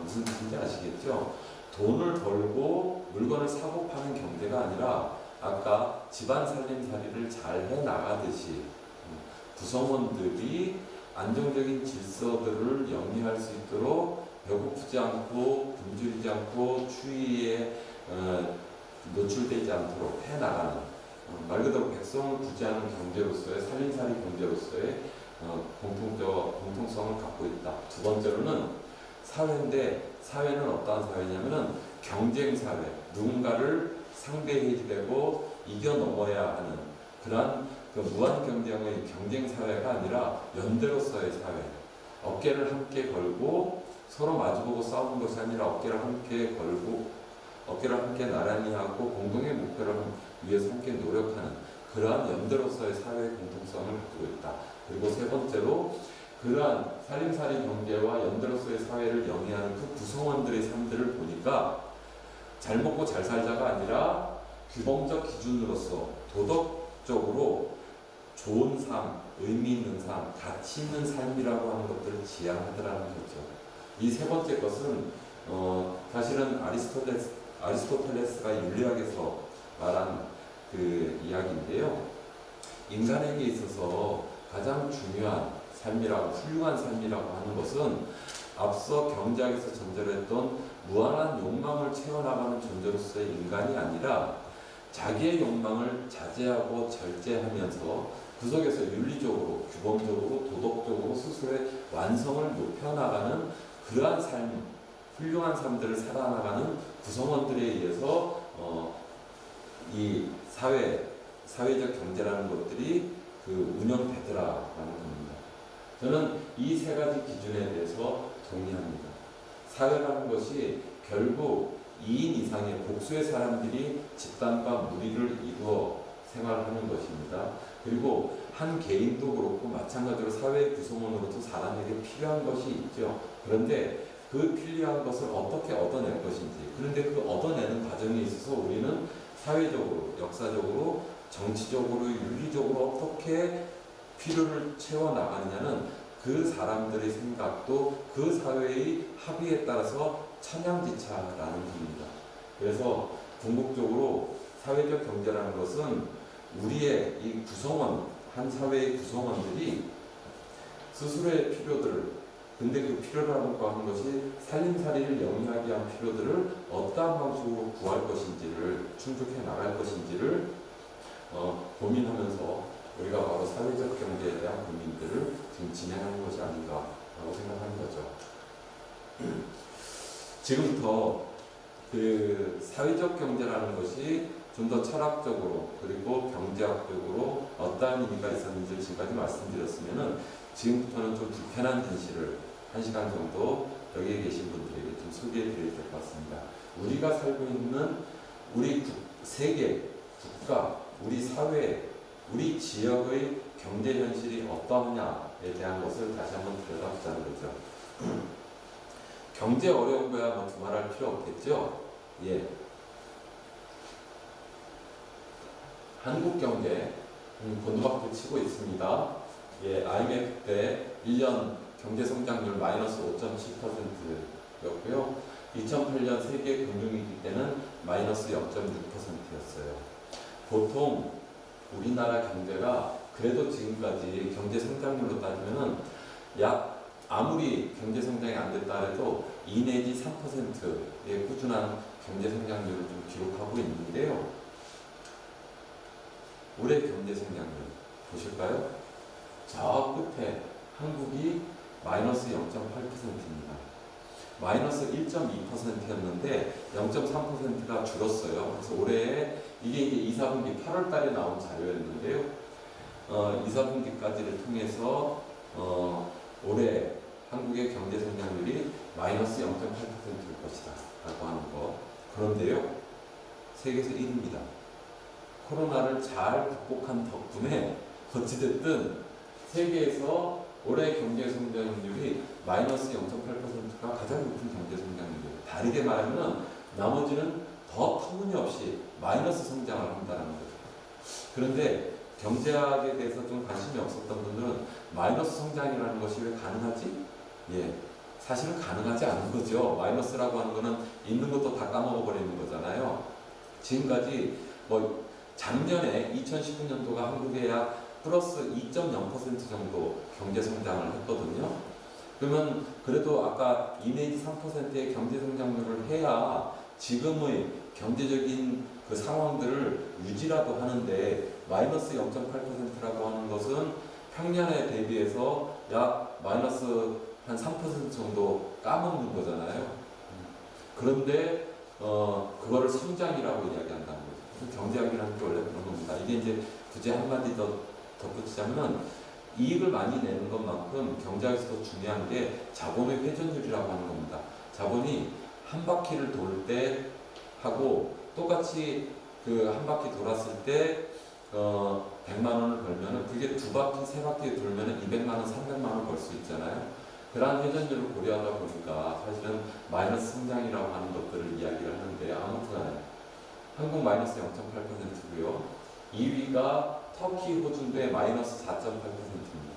무슨 뜻인지 아시겠죠? 돈을 벌고 물건을 사고 파는 경제가 아니라 아까 집안 살림살이를 잘 해나가듯이 구성원들이 안정적인 질서들을 영위할 수 있도록 배고프지 않고 굶주리지 않고 추위에 노출되지 않도록 해나가는, 말 그대로 백성을 구제하는 경제로서의 살림살이 경제로서의 공통성을 갖고 있다. 두 번째로는 사회인데, 사회는 어떠한 사회냐면은 경쟁사회, 누군가를 상대해야 되고 이겨넘어야 하는 그러한 그 무한 경쟁의 경쟁사회가 아니라 연대로서의 사회, 어깨를 함께 걸고 서로 마주보고 싸우는 것이 아니라 어깨를 함께 걸고 어깨를 함께 나란히 하고 공동의 목표를 위해서 함께 노력하는 그러한 연대로서의 사회의 공통성을 가지고 있다. 그리고 세 번째로 그러한 살림살이 경제와 연대로서의 사회를 영위하는 그 구성원들의 삶들을 보니까 잘 먹고 잘 살자가 아니라 규범적 기준으로서 도덕적으로 좋은 삶, 의미 있는 삶, 가치 있는 삶이라고 하는 것들을 지향하더라는 거죠. 이 세 번째 것은 사실은 아리스토텔레스가 윤리학에서 말한 그 이야기인데요. 인간에게 있어서 가장 중요한 삶이라고, 훌륭한 삶이라고 하는 것은 앞서 경제학에서 전제했던 무한한 욕망을 채워나가는 존재로서의 인간이 아니라 자기의 욕망을 자제하고 절제하면서 그 속에서 윤리적으로, 규범적으로, 도덕적으로 스스로의 완성을 높여나가는 그러한 삶, 훌륭한 삶들을 살아나가는 구성원들에 의해서 이 사회적 경제라는 것들이 그 운영되더라라는 겁니다. 저는 이 세 가지 기준에 대해서 동의합니다. 사회라는 것이 결국 2인 이상의 복수의 사람들이 집단과 무리를 이루어 생활하는 것입니다. 그리고 한 개인도 그렇고 마찬가지로 사회 구성원으로도 사람에게 필요한 것이 있죠. 그런데 그 필요한 것을 어떻게 얻어낼 것인지, 그런데 그 얻어내는 과정에 있어서 우리는 사회적으로, 역사적으로, 정치적으로, 윤리적으로 어떻게 필요를 채워나가느냐는 그 사람들의 생각도 그 사회의 합의에 따라서 천양지차라는 겁니다. 그래서 궁극적으로 사회적 경제라는 것은 우리의 이 구성원, 한 사회의 구성원들이 스스로의 필요들을, 근데 그 필요라고 하는 것이 살림살이를 영위하기 위한 필요들을 어떠한 방식으로 구할 것인지를, 충족해 나갈 것인지를 고민하면서 우리가 바로 사회적 경제에 대한 고민들을 지금 진행하는 것이 아닌가라고 생각하는 거죠. 지금부터 그 사회적 경제라는 것이 좀 더 철학적으로 그리고 경제학적으로 어떠한 의미가 있었는지 지금까지 말씀드렸으면은 지금부터는 좀 불편한 진실을 1시간 정도 여기에 계신 분들에게 좀 소개해 드려야 될 것 같습니다. 우리가 살고 있는 우리 세계, 국가, 우리 사회, 우리 지역의 경제 현실이 어떠하냐에 대한 것을 다시 한번 들여다보자는 거죠. 경제 어려운 거야 뭐 두말할 필요 없겠죠? 예. 한국 경제 곤두박질 치고 있습니다. 예, IMF 때 1년 경제 성장률 마이너스 5.7%였고요. 2008년 세계 금융위기 때는 마이너스 0.6%였어요. 보통 우리나라 경제가 그래도 지금까지 경제 성장률로 따지면은 약 아무리 경제 성장이 안 됐다 해도 2 내지 3%의 꾸준한 경제 성장률을 좀 기록하고 있는데요. 올해 경제 성장률 보실까요? 저 끝에 한국이 마이너스 0.8%입니다. 마이너스 1.2%였는데 0.3%가 줄었어요. 그래서 올해 이게 이제 2, 4분기 8월 달에 나온 자료였는데요. 2, 4분기까지를 통해서 올해 한국의 경제 성장률이 마이너스 0.8%일 것이다 라고 하는 거. 그런데요, 세계에서 1위입니다. 코로나를 잘 극복한 덕분에 어찌됐든 세계에서 올해 경제 성장률이 마이너스 0.8%가 가장 높은 경제 성장률이에요. 다르게 말하면 나머지는 더 터무니없이 마이너스 성장을 한다는 거죠. 그런데 경제학에 대해서 좀 관심이 없었던 분들은 마이너스 성장이라는 것이 왜 가능하지? 예, 사실은 가능하지 않은 거죠. 마이너스라고 하는 거는 있는 것도 다 까먹어 버리는 거잖아요. 지금까지 뭐 작년에 2019년도가 한국에 약 플러스 2.0% 정도 경제 성장을 했거든요. 그러면 그래도 아까 2 내지 3%의 경제 성장률을 해야 지금의 경제적인 그 상황들을 유지라도 하는데 마이너스 0.8%라고 하는 것은 평년에 대비해서 약 마이너스 한 3% 정도 까먹는 거잖아요. 그런데 그거를 성장이라고 이야기한다는 거죠. 경제학이라는 게 원래 그런 겁니다. 이게 이제 굳이 한마디 더 덧붙이자면 이익을 많이 내는 것만큼 경제학에서 더 중요한 게 자본의 회전율이라고 하는 겁니다. 자본이 한 바퀴를 돌 때 하고 똑같이 그 한 바퀴 돌았을 때 100만 원을 벌면은 그게 두 바퀴, 세 바퀴 돌면은 200만 원, 300만 원 벌 수 있잖아요. 그러한 회전율을 고려하다 보니까 사실은 마이너스 성장이라고 하는 것들을 이야기를 하는데 아무튼 한국 마이너스 0.8%고요. 2위가 터키, 호주인데 마이너스 4.8%입니다.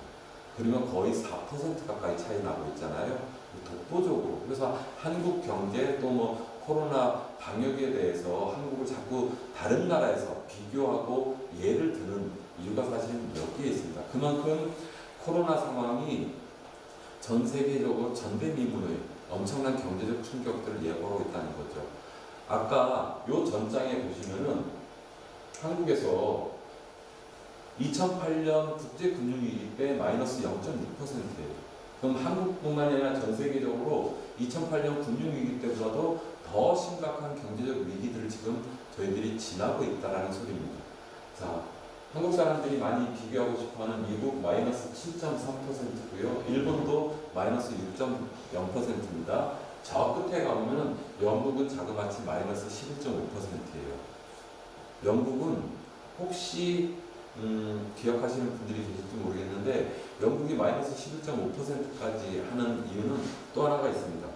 그러면 거의 4% 가까이 차이 나고 있잖아요. 독보적으로. 그래서 한국 경제 또 뭐 코로나 방역에 대해서 한국을 자꾸 다른 나라에서 비교하고 예를 드는 이유가 사실은 몇 개 있습니다. 그만큼 코로나 상황이 전 세계적으로 전대미문의 엄청난 경제적 충격들을 예고하고 있다는 거죠. 아까 요 전장에 보시면은 한국에서 2008년 국제금융위기 때 마이너스 0.6%예요. 그럼 한국뿐만 아니라 전 세계적으로 2008년 금융위기 때보다도 더 심각한 경제적 위기들을 지금 저희들이 지나고 있다는 소리입니다. 자, 한국 사람들이 많이 비교하고 싶어하는 미국 마이너스 7.3%고요. 일본도 마이너스 6.0%입니다. 저 끝에 가보면 영국은 자그마치 마이너스 11.5%예요. 영국은 혹시 기억하시는 분들이 계실지 모르겠는데 영국이 마이너스 11.5%까지 하는 이유는 또 하나가 있습니다.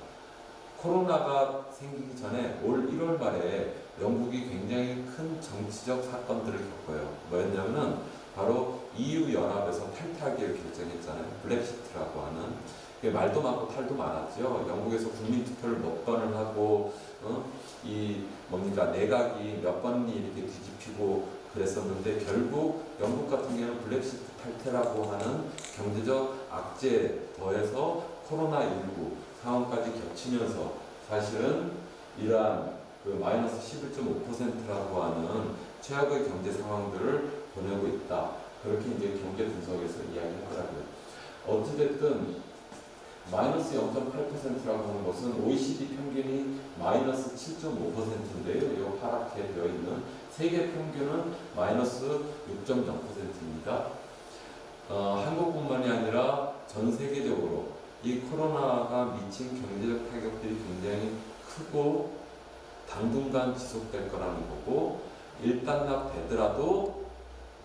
코로나가 생기기 전에 올 1월 말에 영국이 굉장히 큰 정치적 사건들을 겪어요. 뭐였냐면은 바로 EU 연합에서 탈퇴하기를 결정했잖아요. 블랙시트라고 하는. 말도 많고 탈도 많았죠. 영국에서 국민 투표를 몇 번을 하고 이 뭡니까 내각이 몇 번이 이렇게 뒤집히고 그랬었는데 결국 영국 같은 경우는 블랙시트 탈퇴라고 하는 경제적 악재 더해서 코로나19 상황까지 겹치면서 사실은 이러한 그 마이너스 11.5%라고 하는 최악의 경제 상황들을 보내고 있다. 그렇게 이제 경제 분석에서 이야기하더라고요. 어찌됐든 마이너스 0.8%라고 하는 것은 OECD 평균이 마이너스 7.5%인데요. 이 파랗게 되어 있는 세계 평균은 마이너스 6.0%입니다. 한국뿐만이 아니라 전 세계적으로 이 코로나가 미친 경제적 타격들이 굉장히 크고 당분간 지속될 거라는 거고 일단락되더라도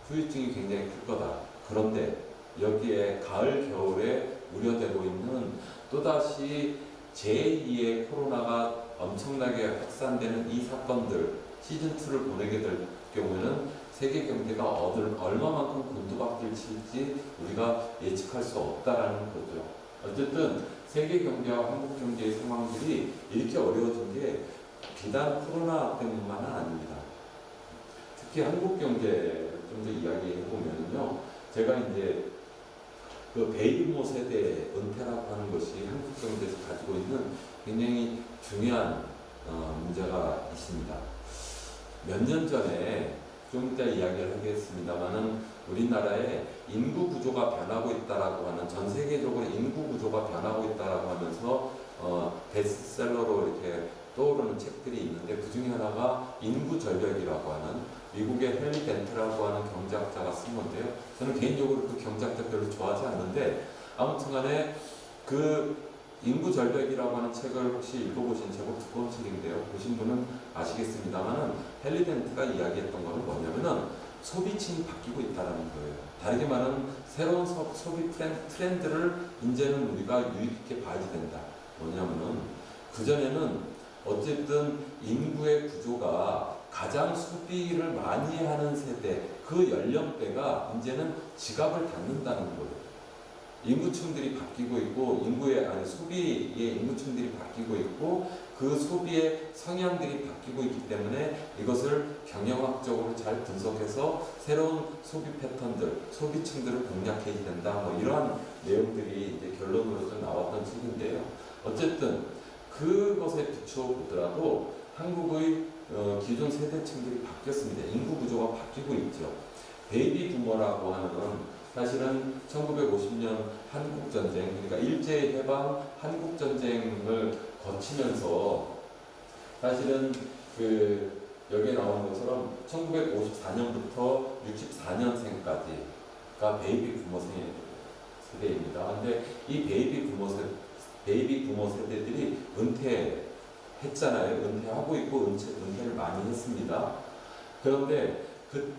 후유증이 굉장히 클 거다. 그런데 여기에 가을, 겨울에 우려되고 있는 또다시 제2의 코로나가 엄청나게 확산되는 이 사건들 시즌2를 보내게 될 경우에는 세계 경제가 얼마만큼 곤두박질 칠지 우리가 예측할 수 없다라는 거죠. 어쨌든 세계 경제와 한국 경제의 상황들이 이렇게 어려워진 게 비단 코로나 때문만은 아닙니다. 특히 한국 경제를 좀 더 이야기해 보면요. 제가 이제 그 베이비부모 세대 은퇴라고 하는 것이 한국 경제에서 가지고 있는 굉장히 중요한 문제가 있습니다. 몇 년 전에 좀 이따 이야기를 하겠습니다만은 우리나라의 인구 구조가 변하고 있다라고 하는 전 세계적으로 인구 구조가 변하고 있다라고 하면서 베스트셀러로 이렇게 떠오르는 책들이 있는데 그 중에 하나가 인구 절벽이라고 하는 미국의 헨리 덴트라고 하는 경제학자가 쓴 건데요. 저는 개인적으로 그 경제학자 별로 좋아하지 않는데 아무튼간에 그 인구 절벽이라고 하는 책을 혹시 읽어보신 제법 두꺼운 책인데요. 보신 분은 아시겠습니다만은 헨리 덴트가 이야기했던 것은 뭐냐면은 소비층이 바뀌고 있다는 거예요. 다르게 말하면 새로운 소비 트렌드를 이제는 우리가 유의 깊게 봐야 된다. 뭐냐면은 그전에는 어쨌든 인구의 구조가 가장 소비를 많이 하는 세대, 그 연령대가 이제는 지갑을 닫는다는 거예요. 인구층들이 바뀌고 있고, 소비의 인구층들이 바뀌고 있고, 그 소비의 성향들이 바뀌고 있기 때문에 이것을 경영학적으로 잘 분석해서 새로운 소비 패턴들, 소비층들을 공략해야 된다. 뭐 이러한 내용들이 이제 결론으로서 나왔던 책인데요. 어쨌든 그것에 비추어 보더라도 한국의 기존 세대층들이 바뀌었습니다. 인구 구조가 바뀌고 있죠. 베이비 부머라고 하는 사실은 1950년 한국전쟁, 그러니까 일제해방 한국전쟁을 거치면서 사실은 여기에 나오는 것처럼 1954년부터 64년생까지가 베이비 부머 세대입니다. 근데 이 베이비 부머 세대들이 은퇴했잖아요. 은퇴하고 있고 은퇴를 많이 했습니다. 그런데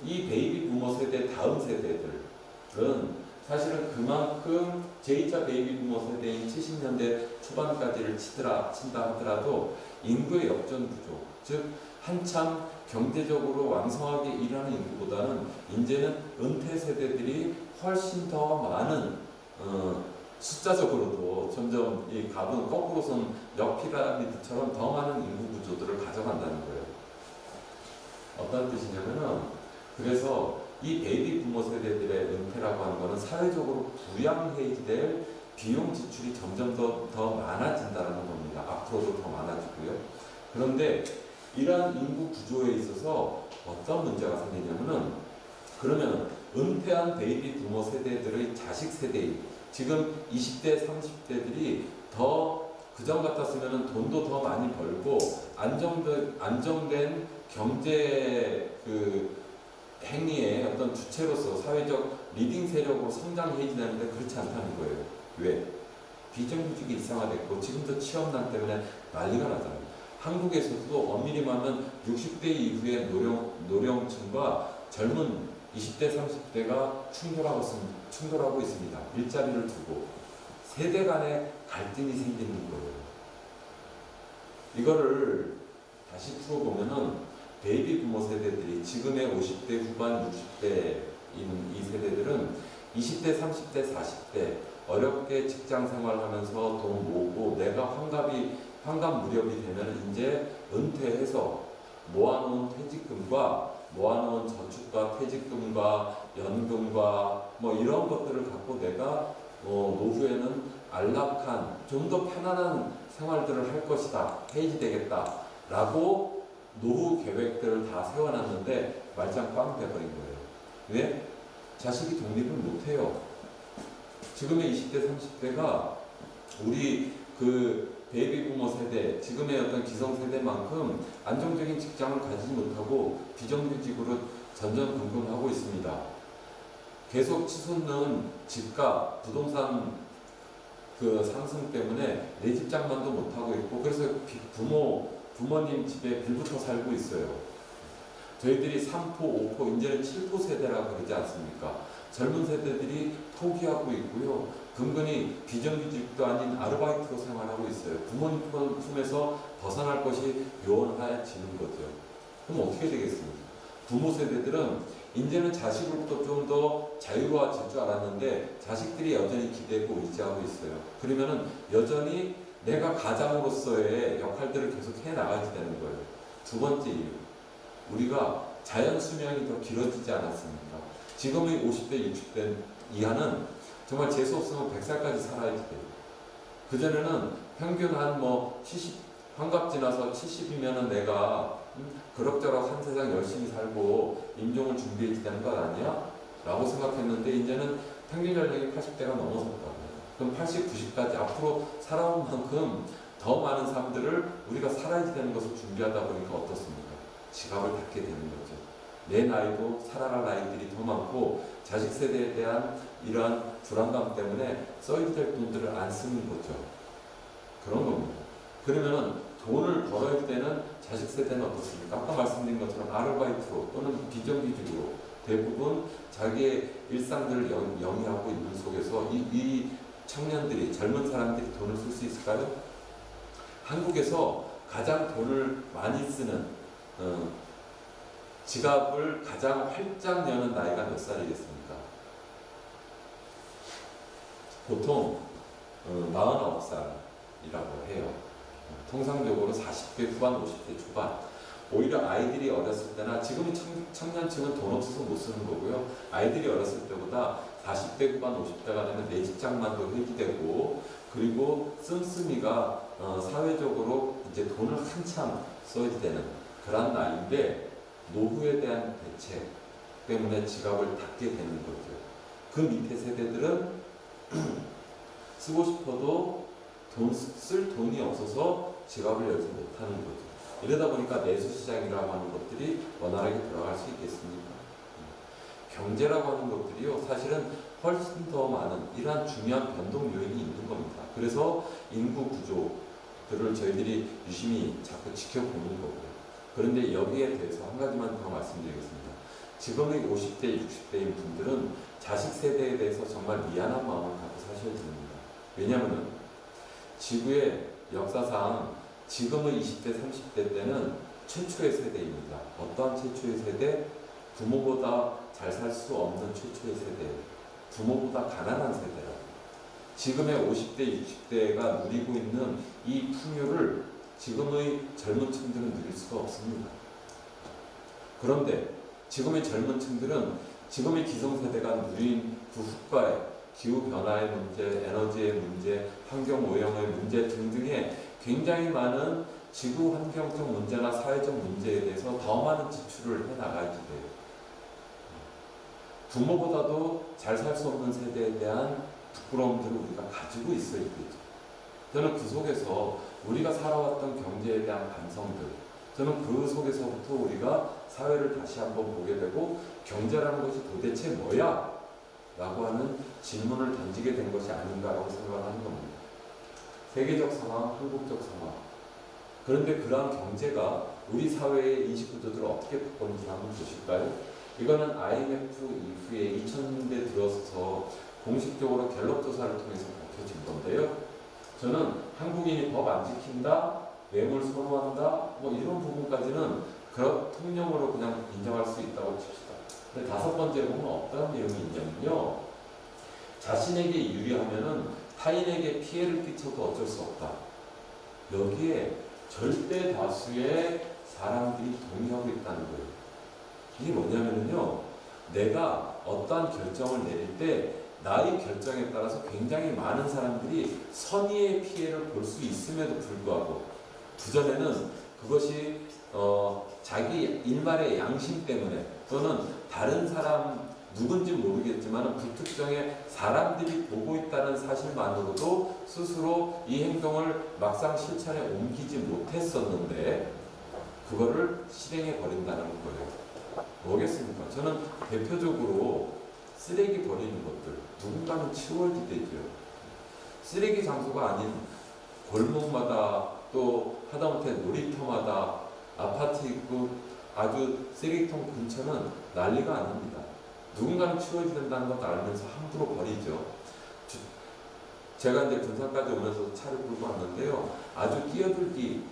이 베이비 부머 세대 다음 세대들은 사실은 그만큼 제2차 베이비 부머 세대인 70년대 초반까지를 친다 하더라도 인구의 역전 구조, 즉 한참 경제적으로 왕성하게 일하는 인구보다는 이제는 은퇴 세대들이 훨씬 더 많은 숫자적으로도 점점 이 값은 거꾸로선 역피라미드처럼 더 많은 인구 구조들을 가져간다는 거예요. 어떤 뜻이냐면은 그래서 이 베이비 부모 세대들의 은퇴라고 하는 것은 사회적으로 부양해야 될 비용 지출이 점점 더 많아진다는 겁니다. 앞으로도 더 많아지고요. 그런데 이러한 인구 구조에 있어서 어떤 문제가 생기냐면은 그러면 은퇴한 베이비 부모 세대들의 자식 세대인 지금 20대, 30대들이 더 그전 같았으면 돈도 더 많이 벌고 안정된 경제 행위의 어떤 주체로서 사회적 리딩 세력으로 성장해야 되는데 그렇지 않다는 거예요. 왜? 비정규직이 이상화됐고 지금도 취업난 때문에 난리가 나잖아요. 한국에서도 엄밀히 말하면 60대 이후의 노령층과 젊은 20대, 30대가 충돌하고 있습니다. 일자리를 두고 세대 간의 갈등이 생기는 거예요. 이거를 다시 풀어보면은 베이비 부모 세대들이 지금의 50대 후반 60대인 이 세대들은 20대, 30대, 40대 어렵게 직장 생활하면서 돈 모으고 내가 환갑 무렵이 되면 이제 은퇴해서 모아놓은 퇴직금과 모아놓은 저축과 퇴직금과 연금과 뭐 이런 것들을 갖고 내가 노후에는 안락한 좀 더 편안한 생활들을 할 것이다, 해야지 되겠다 라고 노후 계획들을 다 세워놨는데 말짱 꽝 돼버린 거예요. 왜? 자식이 독립을 못해요. 지금의 20대, 30대가 우리 그 베이비 부모 세대, 지금의 어떤 기성세대만큼 안정적인 직장을 가지지 못하고 비정규직으로 전전긍긍하고 있습니다. 계속 치솟는 집값, 부동산 그 상승 때문에 내 집장만도 못하고 있고, 그래서 부모님 집에 빌붙어 살고 있어요. 저희들이 3포, 5포, 이제는 7포 세대라고 그러지 않습니까? 젊은 세대들이 포기하고 있고요. 근근히 비정규직도 아닌 아르바이트로 생활하고 있어요. 부모님 품에서 벗어날 것이 요원해지는 거죠. 그럼 어떻게 되겠습니까? 부모 세대들은 이제는 자식으로부터 좀 더 자유로워질 줄 알았는데 자식들이 여전히 기대고 의지하고 있어요. 그러면은 여전히 내가 가장으로서의 역할들을 계속 해나가게 되는 거예요. 두 번째 이유. 우리가 자연 수명이 더 길어지지 않았습니까? 지금의 50대, 60대 이하는 정말 재수 없으면 100살까지 살아야지 돼요. 그전에는 평균 한 70, 환갑 지나서 70이면은 내가 그럭저럭 한 세상 열심히 살고 임종을 준비해야 되는 것 아니야? 라고 생각했는데 이제는 평균 연령이 80대가 넘어섰다고요. 그럼 80, 90까지 앞으로 살아온 만큼 더 많은 삶들을 우리가 살아야 되는 것을 준비하다 보니까 어떻습니까? 지갑을 닫게 되는 거죠. 내 나이도 살아갈 나이들이 더 많고 자식 세대에 대한 이러한 불안감 때문에 써야 될 돈들을 안 쓰는 거죠. 그런 겁니다. 그러면은 돈을 벌어야 되는 자식 세대는 어떻습니까? 아까 말씀드린 것처럼 아르바이트로 또는 비정규직으로 대부분 자기의 일상들을 영위하고 있는 속에서 이 청년들이, 젊은 사람들이 돈을 쓸 수 있을까요? 한국에서 가장 돈을 많이 쓰는 지갑을 가장 활짝 여는 나이가 몇 살이겠습니까? 보통 49살이라고 해요. 통상적으로 40대 후반, 50대 초반. 오히려 아이들이 어렸을 때나 지금의 청년층은 돈 없어서 못 쓰는 거고요. 아이들이 어렸을 때보다 40대 후반, 50대가 되면 내 직장만도 회귀되고, 그리고 씀씀이가 사회적으로 이제 돈을 한참 써야 되는 그런 나이인데, 노후에 대한 대책 때문에 지갑을 닫게 되는 거죠. 그 밑에 세대들은 쓰고 싶어도 쓸 돈이 없어서 지갑을 열지 못하는 거죠. 이러다 보니까 내수시장이라고 하는 것들이 원활하게 들어갈 수 있겠습니까? 경제라고 하는 것들이요, 사실은 훨씬 더 많은 이러한 중요한 변동 요인이 있는 겁니다. 그래서 인구 구조들을 저희들이 유심히 자꾸 지켜보는 거고요. 그런데 여기에 대해서 한 가지만 더 말씀드리겠습니다. 지금의 50대, 60대인 분들은 자식 세대에 대해서 정말 미안한 마음을 갖고 사셔야 됩니다. 왜냐하면 지구의 역사상 지금의 20대, 30대 때는 최초의 세대입니다. 어떠한 최초의 세대? 부모보다 잘 살 수 없는 최초의 세대. 부모보다 가난한 세대라고. 지금의 50대, 60대가 누리고 있는 이 풍요를 지금의 젊은 층들은 누릴 수가 없습니다. 그런데 지금의 젊은 층들은 지금의 기성세대가 누린 그 후과에 기후변화의 문제, 에너지의 문제, 환경오염의 문제 등등의 굉장히 많은 지구 환경적 문제나 사회적 문제에 대해서 더 많은 지출을 해나가야지 돼요. 부모보다도 잘 살 수 없는 세대에 대한 부끄러움들을 우리가 가지고 있어야 되죠. 저는 그 속에서 우리가 살아왔던 경제에 대한 반성들, 저는 그 속에서부터 우리가 사회를 다시 한번 보게 되고 경제라는 것이 도대체 뭐야? 라고 하는 질문을 던지게 된 것이 아닌가라고 생각하는 겁니다. 세계적 상황, 한국적 상황. 그런데 그러한 경제가 우리 사회의 인식 구조들을 어떻게 바꿨는지 한번 보실까요? 이거는 IMF 이후에 2000년대 들어서서 공식적으로 갤럽 조사를 통해서 밝혀진 건데요. 저는 한국인이 법 안 지킨다, 외물 선호한다, 뭐 이런 부분까지는 그런 통념으로 그냥 인정할 수 있다고 칩시다. 근데 다섯 번째 보면 어떤 내용이 있냐면요. 자신에게 유리하면은 타인에게 피해를 끼쳐도 어쩔 수 없다. 여기에 절대 다수의 사람들이 동의하고 있다는 거예요. 이게 뭐냐면요. 내가 어떠한 결정을 내릴 때 나의 결정에 따라서 굉장히 많은 사람들이 선의의 피해를 볼 수 있음에도 불구하고 그전에는 그것이 자기 일말의 양심 때문에 또는 다른 사람 누군지 모르겠지만 불특정의 사람들이 보고 있다는 사실만으로도 스스로 이 행동을 막상 실천에 옮기지 못했었는데 그거를 실행해 버린다는 거예요. 뭐겠습니까? 저는 대표적으로 쓰레기 버리는 것들 누군가는 치워야 되죠. 쓰레기 장소가 아닌 골목마다 또 하다못해 놀이터마다 아파트 입구 아주 쓰레기통 근처는 난리가 아닙니다. 누군가는 치워야 된다는 것도 알면서 함부로 버리죠. 제가 이제 군산까지 오면서 차를 끌고 왔는데요. 아주 끼어들기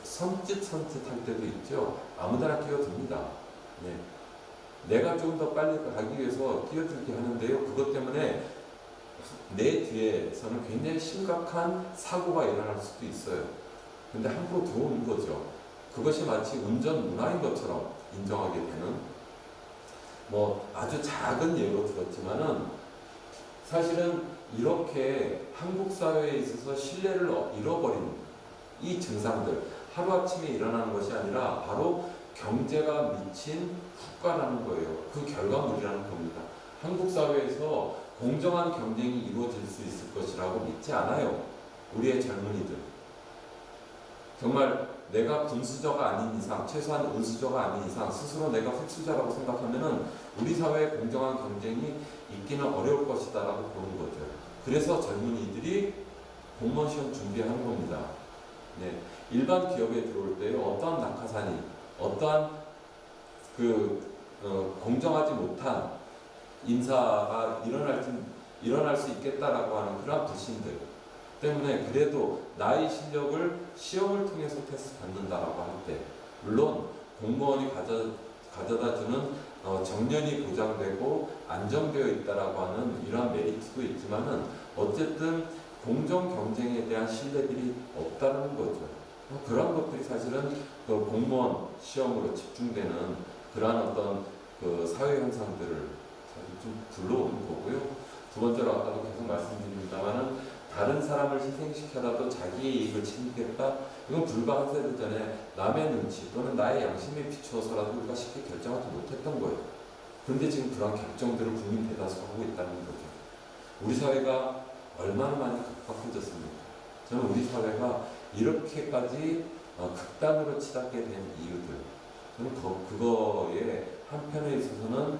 선짓할 때도 있죠. 아무데나 끼어듭니다. 네. 내가 좀 더 빨리 가기 위해서 끼어들게 하는데요. 그것 때문에 내 뒤에서는 굉장히 심각한 사고가 일어날 수도 있어요. 근데 함부로 들어오는 거죠. 그것이 마치 운전 문화인 것처럼 인정하게 되는 뭐 아주 작은 예로 들었지만은 사실은 이렇게 한국 사회에 있어서 신뢰를 잃어버린 이 증상들 하루아침에 일어나는 것이 아니라 바로 경제가 미친 후과라는 거예요. 그 결과물이라는 겁니다. 한국 사회에서 공정한 경쟁이 이루어질 수 있을 것이라고 믿지 않아요. 우리의 젊은이들. 정말 내가 금수저가 아닌 이상, 최소한 은수저가 아닌 이상 스스로 내가 흑수저라고 생각하면은 우리 사회에 공정한 경쟁이 있기는 어려울 것이다라고 보는 거죠. 그래서 젊은이들이 공무원 시험 준비하는 겁니다. 네. 일반 기업에 들어올 때 어떠한 낙하산이, 어떠한 공정하지 못한 인사가 일어날 수 있겠다라고 하는 그런 불신들 때문에 그래도 나의 실력을 시험을 통해서 테스트 받는다라고 할 때 물론 공무원이 가져다 주는 정년이 보장되고 안정되어 있다라고 하는 이러한 메리트도 있지만은 어쨌든 공정 경쟁에 대한 신뢰들이 없다는 거죠. 그런 것들이 사실은 그 공무원 시험으로 집중되는 그러한 어떤 그 사회 현상들을 사실 좀 불러오는 거고요. 두 번째로 아까도 계속 말씀드립니다만은 다른 사람을 희생시켜라도 자기의 이익을 챙기겠다? 이건 불과 한 세대 전에 남의 눈치 또는 나의 양심에 비추어서라도 우리가 쉽게 결정하지 못했던 거예요. 그런데 지금 그런 결정들을 국민 대다수가 하고 있다는 거죠. 우리 사회가 얼마나 많이 각박해졌습니까? 저는 우리 사회가 이렇게까지 극단으로 치닫게 된 이유들, 저는 그거에 한편에 있어서는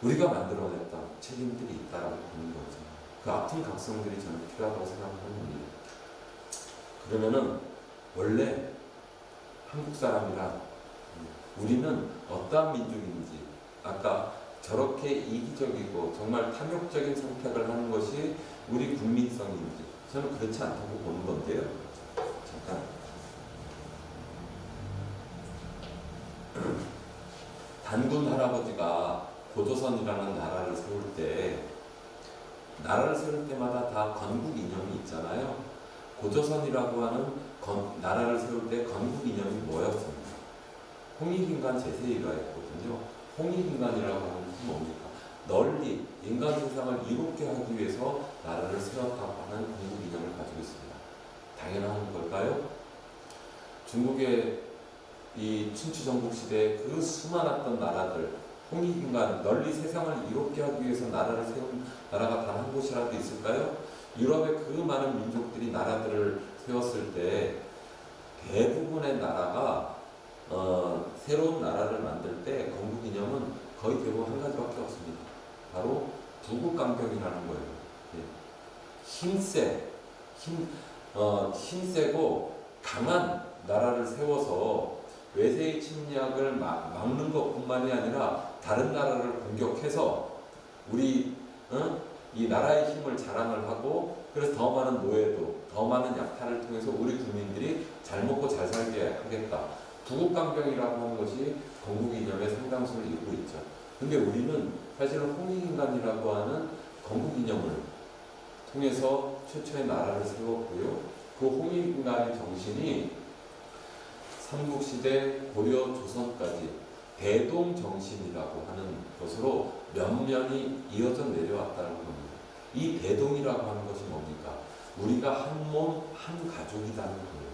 우리가 만들어냈던 책임들이 있다라고 보는 거죠. 그 아픈 각성들이 저는 필요하다고 생각하는 겁니다. 그러면은 원래 한국 사람이란 우리는 어떠한 민족인지 아까 저렇게 이기적이고 정말 탐욕적인 선택을 하는 것이 우리 국민성인지 저는 그렇지 않다고 보는 건데요. 잠깐. 단군 할아버지가 고조선이라는 나라를 세울 때마다 다 건국 이념이 있잖아요. 고조선이라고 하는 나라를 세울 때 건국 이념이 뭐였습니까? 홍익인간 제세일화였거든요. 홍익인간이라고 하는 것은 뭡니까? 널리 인간 세상을 이롭게 하기 위해서 나라를 세웠다고 하는 건국 이념을 가지고 있습니다. 당연한 걸까요? 중국의 이 춘추 전국 시대에 그 수많았던 나라들, 홍익인간, 널리 세상을 이롭게 하기 위해서 나라를 세운 나라가 단 한 곳이라도 있을까요? 유럽의 그 많은 민족들이 나라들을 세웠을 때 대부분의 나라가 새로운 나라를 만들 때 건국 이념은 거의 대부분 한 가지밖에 없습니다. 바로 부국강병이라는 거예요. 힘세고 강한 나라를 세워서 외세의 침략을 막는 것뿐만이 아니라 다른 나라를 공격해서 우리 이 나라의 힘을 자랑을 하고 그래서 더 많은 노예도 더 많은 약탈을 통해서 우리 국민들이 잘 먹고 잘 살게 하겠다. 부국강병이라고 하는 것이 건국 이념의 상당수를 이루고 있죠. 근데 우리는 사실은 홍익인간이라고 하는 건국 이념을 통해서 최초의 나라를 세웠고요. 그 홍익인간의 정신이 삼국시대 고려 조선까지 대동정신이라고 하는 것으로 면면이 이어져 내려왔다는 겁니다. 이 대동이라고 하는 것이 뭡니까? 우리가 한 몸, 한 가족이라는 거예요.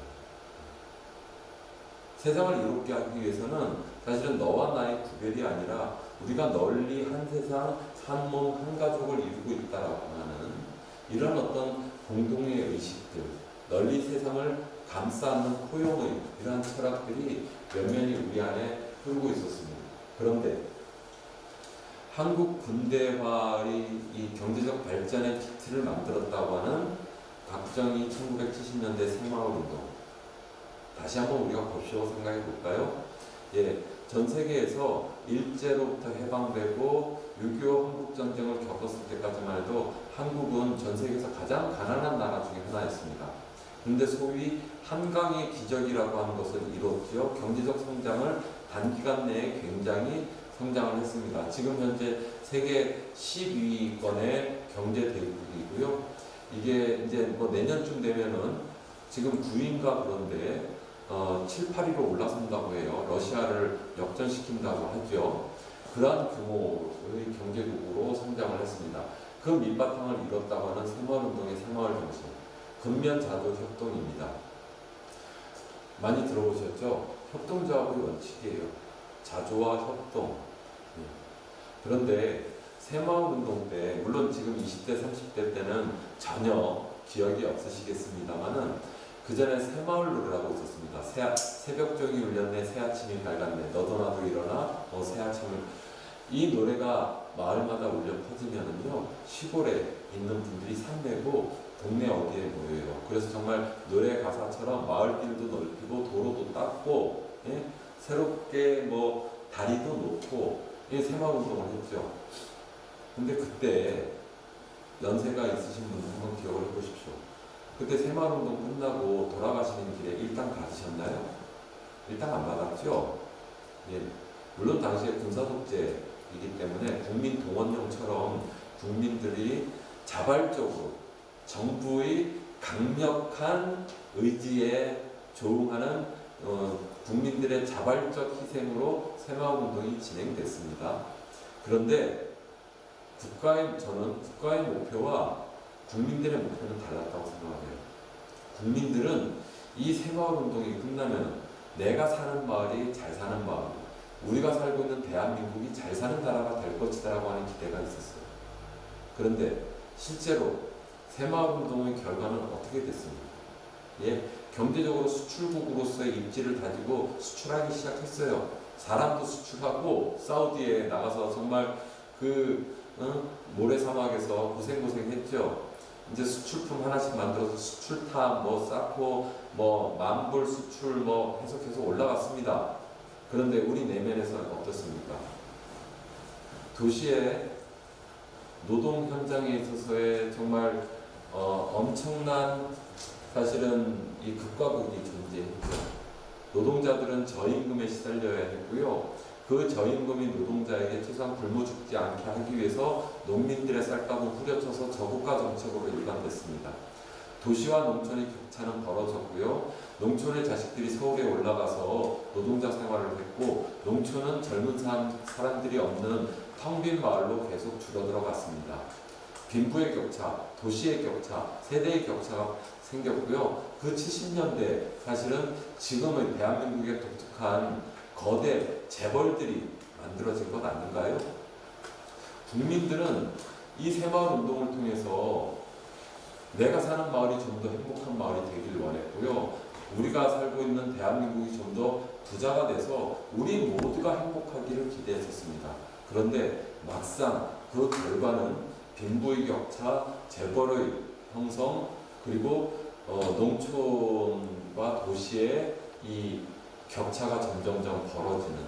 세상을 이롭게 하기 위해서는 사실은 너와 나의 구별이 아니라 우리가 널리 한 세상, 한 몸, 한 가족을 이루고 있다라고 하는 이런 어떤 공동의 의식들, 널리 세상을 감싸는 포용의 이러한 철학들이 면면이 우리 안에 흐르고 있었습니다. 그런데 한국 근대화의 이 경제적 발전의 기틀을 만들었다고 하는 박정희 1970년대 새마을운동, 다시 한번 우리가 봅시고 생각해 볼까요? 예, 전 세계에서 일제로부터 해방되고 6.25 한국전쟁을 겪었을 때까지만 해도 한국은 전 세계에서 가장 가난한 나라 중에 하나였습니다. 그런데 소위 한강의 기적이라고 하는 것을 이뤘죠. 경제적 성장을 단기간 내에 굉장히 성장을 했습니다. 지금 현재 세계 10위권의 경제 대국이고요. 이게 이제 뭐 내년쯤 되면은 지금 9위인가 그런데 7, 8위로 올라선다고 해요. 러시아를 역전시킨다고 하죠. 그러한 규모의 경제국으로 성장을 했습니다. 그 밑바탕을 이뤘다고 하는 새마을운동의 새마을 정신, 근면자조 협동입니다. 많이 들어보셨죠? 협동조합의 원칙이에요. 자조와 협동. 그런데 새마을운동 때, 물론 지금 20대, 30대 때는 전혀 기억이 없으시겠습니다만은 그 전에 새마을 노래라고 있었습니다. 새벽종이 울렸네, 새아침이 밝았네, 너도 나도 일어나, 새아침을. 이 노래가 마을마다 울려 퍼지면은요, 시골에 있는 분들이 산매고 동네 어디에 모여요. 그래서 정말 노래 가사처럼 마을길도 넓히고 도로도 닦고, 예? 새롭게 뭐 다리도 놓고 새마을운동을 했죠. 근데 그때 연세가 있으신 분들 한번 기억을 해보십시오. 그때 새마을운동 끝나고 돌아가시는 길에 일당 받으셨나요? 일당 안 받았죠? 예. 물론 당시에 군사독재이기 때문에 국민동원령처럼 국민들이 자발적으로 정부의 강력한 의지에 조응하는 국민들의 자발적 희생으로 새마을운동이 진행됐습니다. 그런데 저는 국가의 목표와 국민들의 목표는 달랐다고 생각해요. 국민들은 이 새마을운동이 끝나면 내가 사는 마을이 잘 사는 마을, 우리가 살고 있는 대한민국이 잘 사는 나라가 될 것이다라고 하는 기대가 있었어요. 그런데 실제로 새마을운동의 결과는 어떻게 됐습니까? 예, 경제적으로 수출국으로서의 입지를 가지고 수출하기 시작했어요. 사람도 수출하고 사우디에 나가서 정말 모래사막에서 고생했죠. 이제 수출품 하나씩 만들어서 수출탑 쌓고 만불 수출 해서 계속 올라갔습니다. 그런데 우리 내면에서는 어떻습니까? 도시의 노동 현장에 있어서의 정말 엄청난 사실은 이 극과 극이 존재했죠. 노동자들은 저임금에 시달려야 했고요. 그 저임금이 노동자에게 최소한 굶어 죽지 않게 하기 위해서 농민들의 쌀값을 후려쳐서 저고가 정책으로 일관됐습니다. 도시와 농촌의 격차는 벌어졌고요. 농촌의 자식들이 서울에 올라가서 노동자 생활을 했고 농촌은 젊은 사람들이 없는 텅 빈 마을로 계속 줄어들어갔습니다. 빈부의 격차, 도시의 격차, 세대의 격차가 생겼고요. 그 70년대 사실은 지금의 대한민국의 독특한 거대 재벌들이 만들어진 것 아닌가요? 국민들은 이 새마을운동을 통해서 내가 사는 마을이 좀 더 행복한 마을이 되길 원했고요. 우리가 살고 있는 대한민국이 좀 더 부자가 돼서 우리 모두가 행복하기를 기대했었습니다. 그런데 막상 그 결과는 빈부의 격차, 재벌의 형성, 그리고 농촌과 도시의 이 격차가 점점점 벌어지는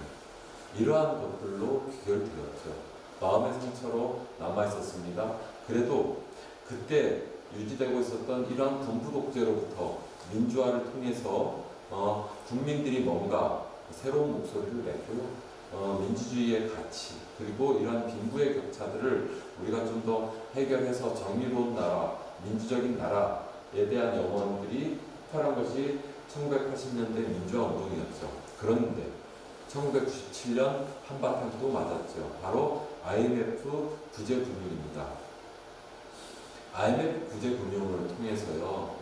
이러한 것들로 귀결되었죠. 마음의 상처로 남아있었습니다. 그래도 그때 유지되고 있었던 이런 군부 독재로부터 민주화를 통해서 국민들이 뭔가 새로운 목소리를 냈고요. 민주주의의 가치 그리고 이러한 빈부의 격차들을 우리가 좀 더 해결해서 정의로운 나라, 민주적인 나라에 대한 염원들이 폭발한 것이 1980년대 민주화 운동이었죠. 그런데 1997년 한바탕 또 맞았죠. 바로 IMF 구제금융입니다. IMF 구제금융을 통해서요,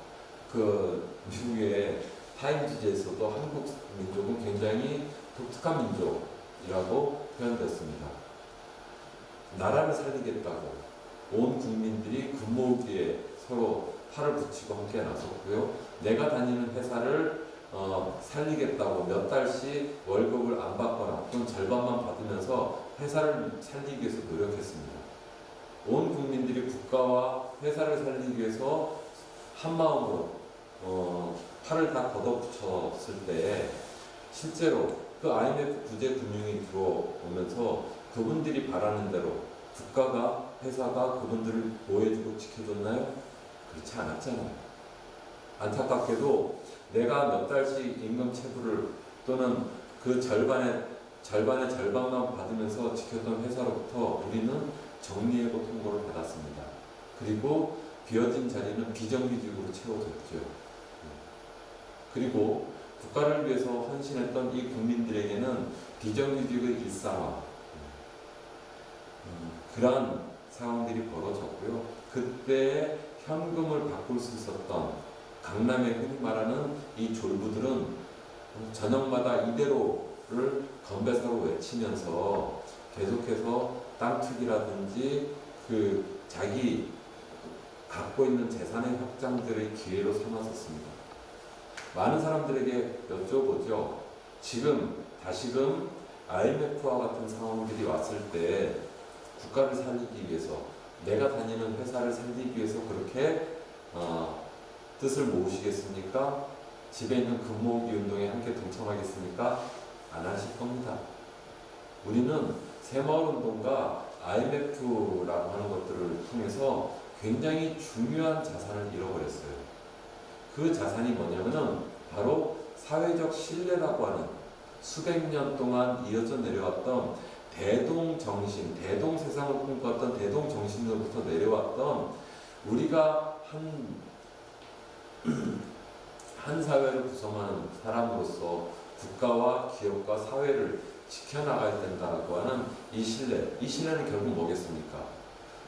미국의 타임지지에서도 한국 민족은 굉장히 독특한 민족이라고 표현됐습니다. 나라를 살리겠다고 온 국민들이 금모으기에 서로 팔을 붙이고 함께 나섰고요. 내가 다니는 회사를 살리겠다고 몇 달씩 월급을 안 받거나 또는 절반만 받으면서 회사를 살리기 위해서 노력했습니다. 온 국민들이 국가와 회사를 살리기 위해서 한마음으로 팔을 다 걷어붙였을 때 실제로 그 IMF 구제 금융이 들어오면서 그분들이 바라는 대로 국가가 회사가 그분들을 보호해주고 지켜줬나요? 그렇지 않았잖아요. 안타깝게도 내가 몇 달씩 임금 체불을 또는 그 절반의 절반만 받으면서 지켰던 회사로부터 우리는 정리해고 통보를 받았습니다. 그리고 비어진 자리는 비정규직으로 채워졌죠. 그리고 국가를 위해서 헌신했던 이 국민들에게는 비정규직의 일상화 그러한 상황들이 벌어졌고요. 그때 현금을 바꿀 수 있었던 강남에 흔히 말하는 이 졸부들은 저녁마다 이대로를 건배사로 외치면서 계속해서 땅 투기라든지 자기 갖고 있는 재산의 확장들의 기회로 삼았었습니다. 많은 사람들에게 여쭤보죠. 지금 다시금 IMF와 같은 상황들이 왔을 때 국가를 살리기 위해서 내가 다니는 회사를 살리기 위해서 그렇게 뜻을 모으시겠습니까? 집에 있는 금모으기 운동에 함께 동참하겠습니까? 안 하실 겁니다. 우리는 새마을운동과 IMF라고 하는 것들을 통해서 굉장히 중요한 자산을 잃어버렸어요. 그 자산이 뭐냐면은 바로 사회적 신뢰라고 하는 수백 년 동안 이어져 내려왔던 대동정신, 대동세상을 꿈꿨던 대동정신으로부터 내려왔던 우리가 한 사회를 구성하는 사람으로서 국가와 기업과 사회를 지켜나가야 된다고 하는 이 신뢰는 결국 뭐겠습니까?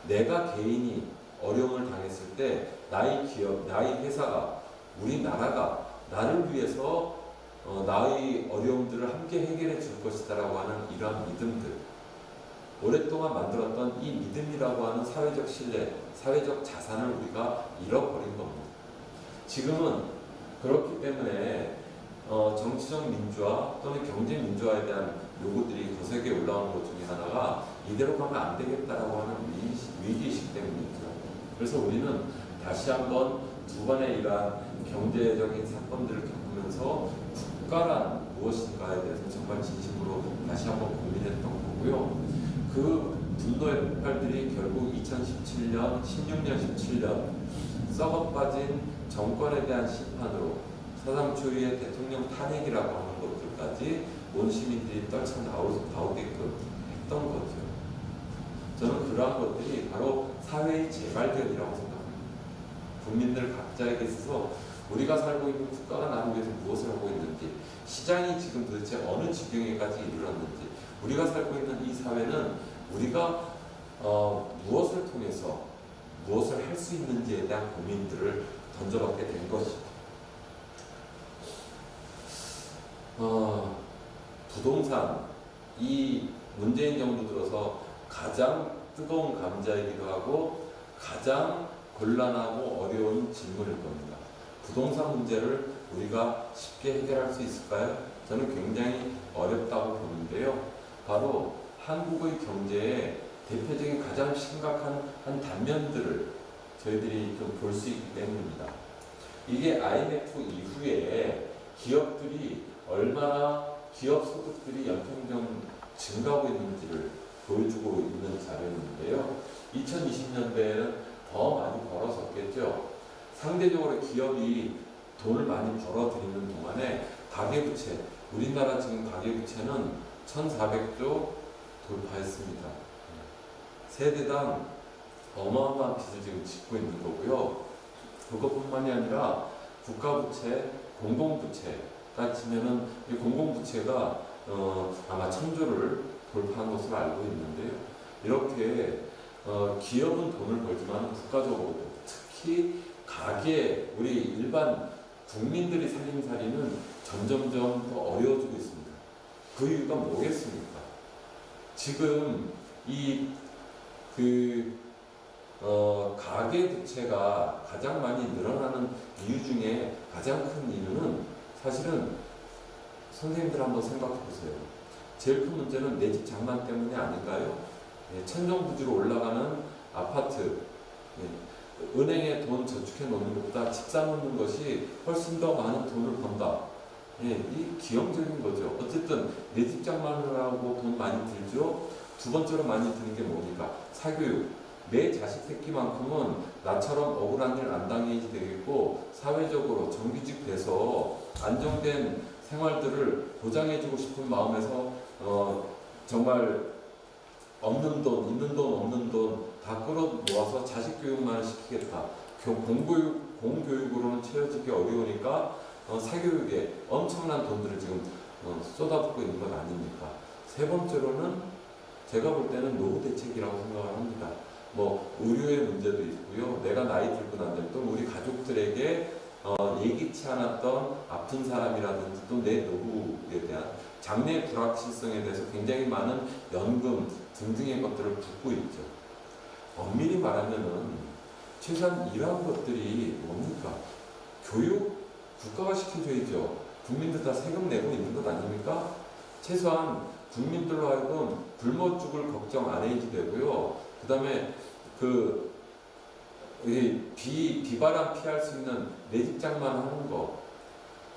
내가 개인이 어려움을 당했을 때 나의 기업, 나의 회사가, 우리나라가 나를 위해서 나의 어려움들을 함께 해결해 줄 것이다 라고 하는 이러한 믿음들, 오랫동안 만들었던 이 믿음이라고 하는 사회적 신뢰, 사회적 자산을 우리가 잃어버린 겁니다. 지금은 그렇기 때문에 정치적 민주화 또는 경제 민주화에 대한 요구들이 거세게 올라오는 것 중에 하나가 이대로 가면 안 되겠다라고 하는 위기의식 때문이죠. 그래서 우리는 다시 한번 두 번의 이러한 경제적인 사건들을 겪으면서 국가란 무엇인가에 대해서 정말 진심으로 다시 한번 고민했던 거고요. 그 분노의 폭발들이 결국 2017년, 16년, 17년 썩어 빠진 정권에 대한 심판으로 사상 초유의 대통령 탄핵이라고 하는 것들까지 온 시민들이 떨쳐나오게끔 했던 거죠. 저는 그러한 것들이 바로 사회의 재발견이라고 생각합니다. 국민들 각자에게 있어서 우리가 살고 있는 국가가 나를 위해서 무엇을 하고 있는지, 시장이 지금 도대체 어느 지경에까지 이르렀는지, 우리가 살고 있는 이 사회는 우리가 무엇을 통해서 무엇을 할 수 있는지에 대한 고민들을 던져받게 된 것이죠. 부동산, 이 문재인 정부 들어서 가장 뜨거운 감자이기도 하고 가장 곤란하고 어려운 질문일 겁니다. 부동산 문제를 우리가 쉽게 해결할 수 있을까요? 저는 굉장히 어렵다고 보는데요. 바로 한국의 경제의 대표적인 가장 심각한 한 단면들을 저희들이 좀 볼 수 있기 때문입니다. 이게 IMF 이후에 기업들이 얼마나 기업 소득들이 연평균 증가하고 있는지를 보여주고 있는 자료인데요. 2020년대에는 더 많이 벌어졌겠죠. 상대적으로 기업이 돈을 많이 벌어들이는 동안에 가계부채, 우리나라 지금 가계부채는 1,400조 돌파했습니다. 세대당 어마어마한 빚을 지금 짓고 있는 거고요. 그것뿐만이 아니라 국가부채, 공공부채가 치면은 이 공공부채가 아마 1,000조를 돌파한 것으로 알고 있는데요. 이렇게 기업은 돈을 벌지만 국가적으로 특히 가계, 우리 일반 국민들의 살림살이는 점점점 더 어려워지고 있습니다. 그 이유가 뭐겠습니까? 지금 가계 부채가 가장 많이 늘어나는 이유 중에 가장 큰 이유는 사실은 선생님들 한번 생각해 보세요. 제일 큰 문제는 내 집 장만 때문이 아닌가요? 천정부지로 올라가는 아파트, 은행에 돈 저축해 놓는 것보다 집 사놓는 것이 훨씬 더 많은 돈을 번다. 이 기형적인 거죠. 어쨌든 내 집 장만을 하고 돈 많이 들죠. 두 번째로 많이 드는 게 뭡니까? 사교육. 내 자식 새끼만큼은 나처럼 억울한 일 안 당해야지 되겠고, 사회적으로 정규직 돼서 안정된 생활들을 보장해주고 싶은 마음에서 정말 없는 돈, 있는 돈, 없는 돈 다 끌어모아서 자식 교육만 시키겠다. 공교육으로는 채워지기 어려우니까 사교육에 엄청난 돈들을 지금 쏟아붓고 있는 것 아닙니까? 세 번째로는 제가 볼 때는 노후 대책이라고 생각을 합니다. 의료의 문제도 있고요. 내가 나이 들고 난 다음에 또 우리 가족들에게 예기치 않았던 아픈 사람이라든지 또 내 노후에 대한 장래 불확실성에 대해서 굉장히 많은 연금 등등의 것들을 붓고 있죠. 엄밀히 말하면은 최소한 이러한 것들이 뭡니까? 교육 국가가 시켜줘야죠. 국민들 다 세금 내고 있는 것 아닙니까? 최소한 국민들로 하여금 굶어 죽을 걱정 안 해야지 되고요. 그 다음에 비바람 피할 수 있는 내 직장만 하는 거,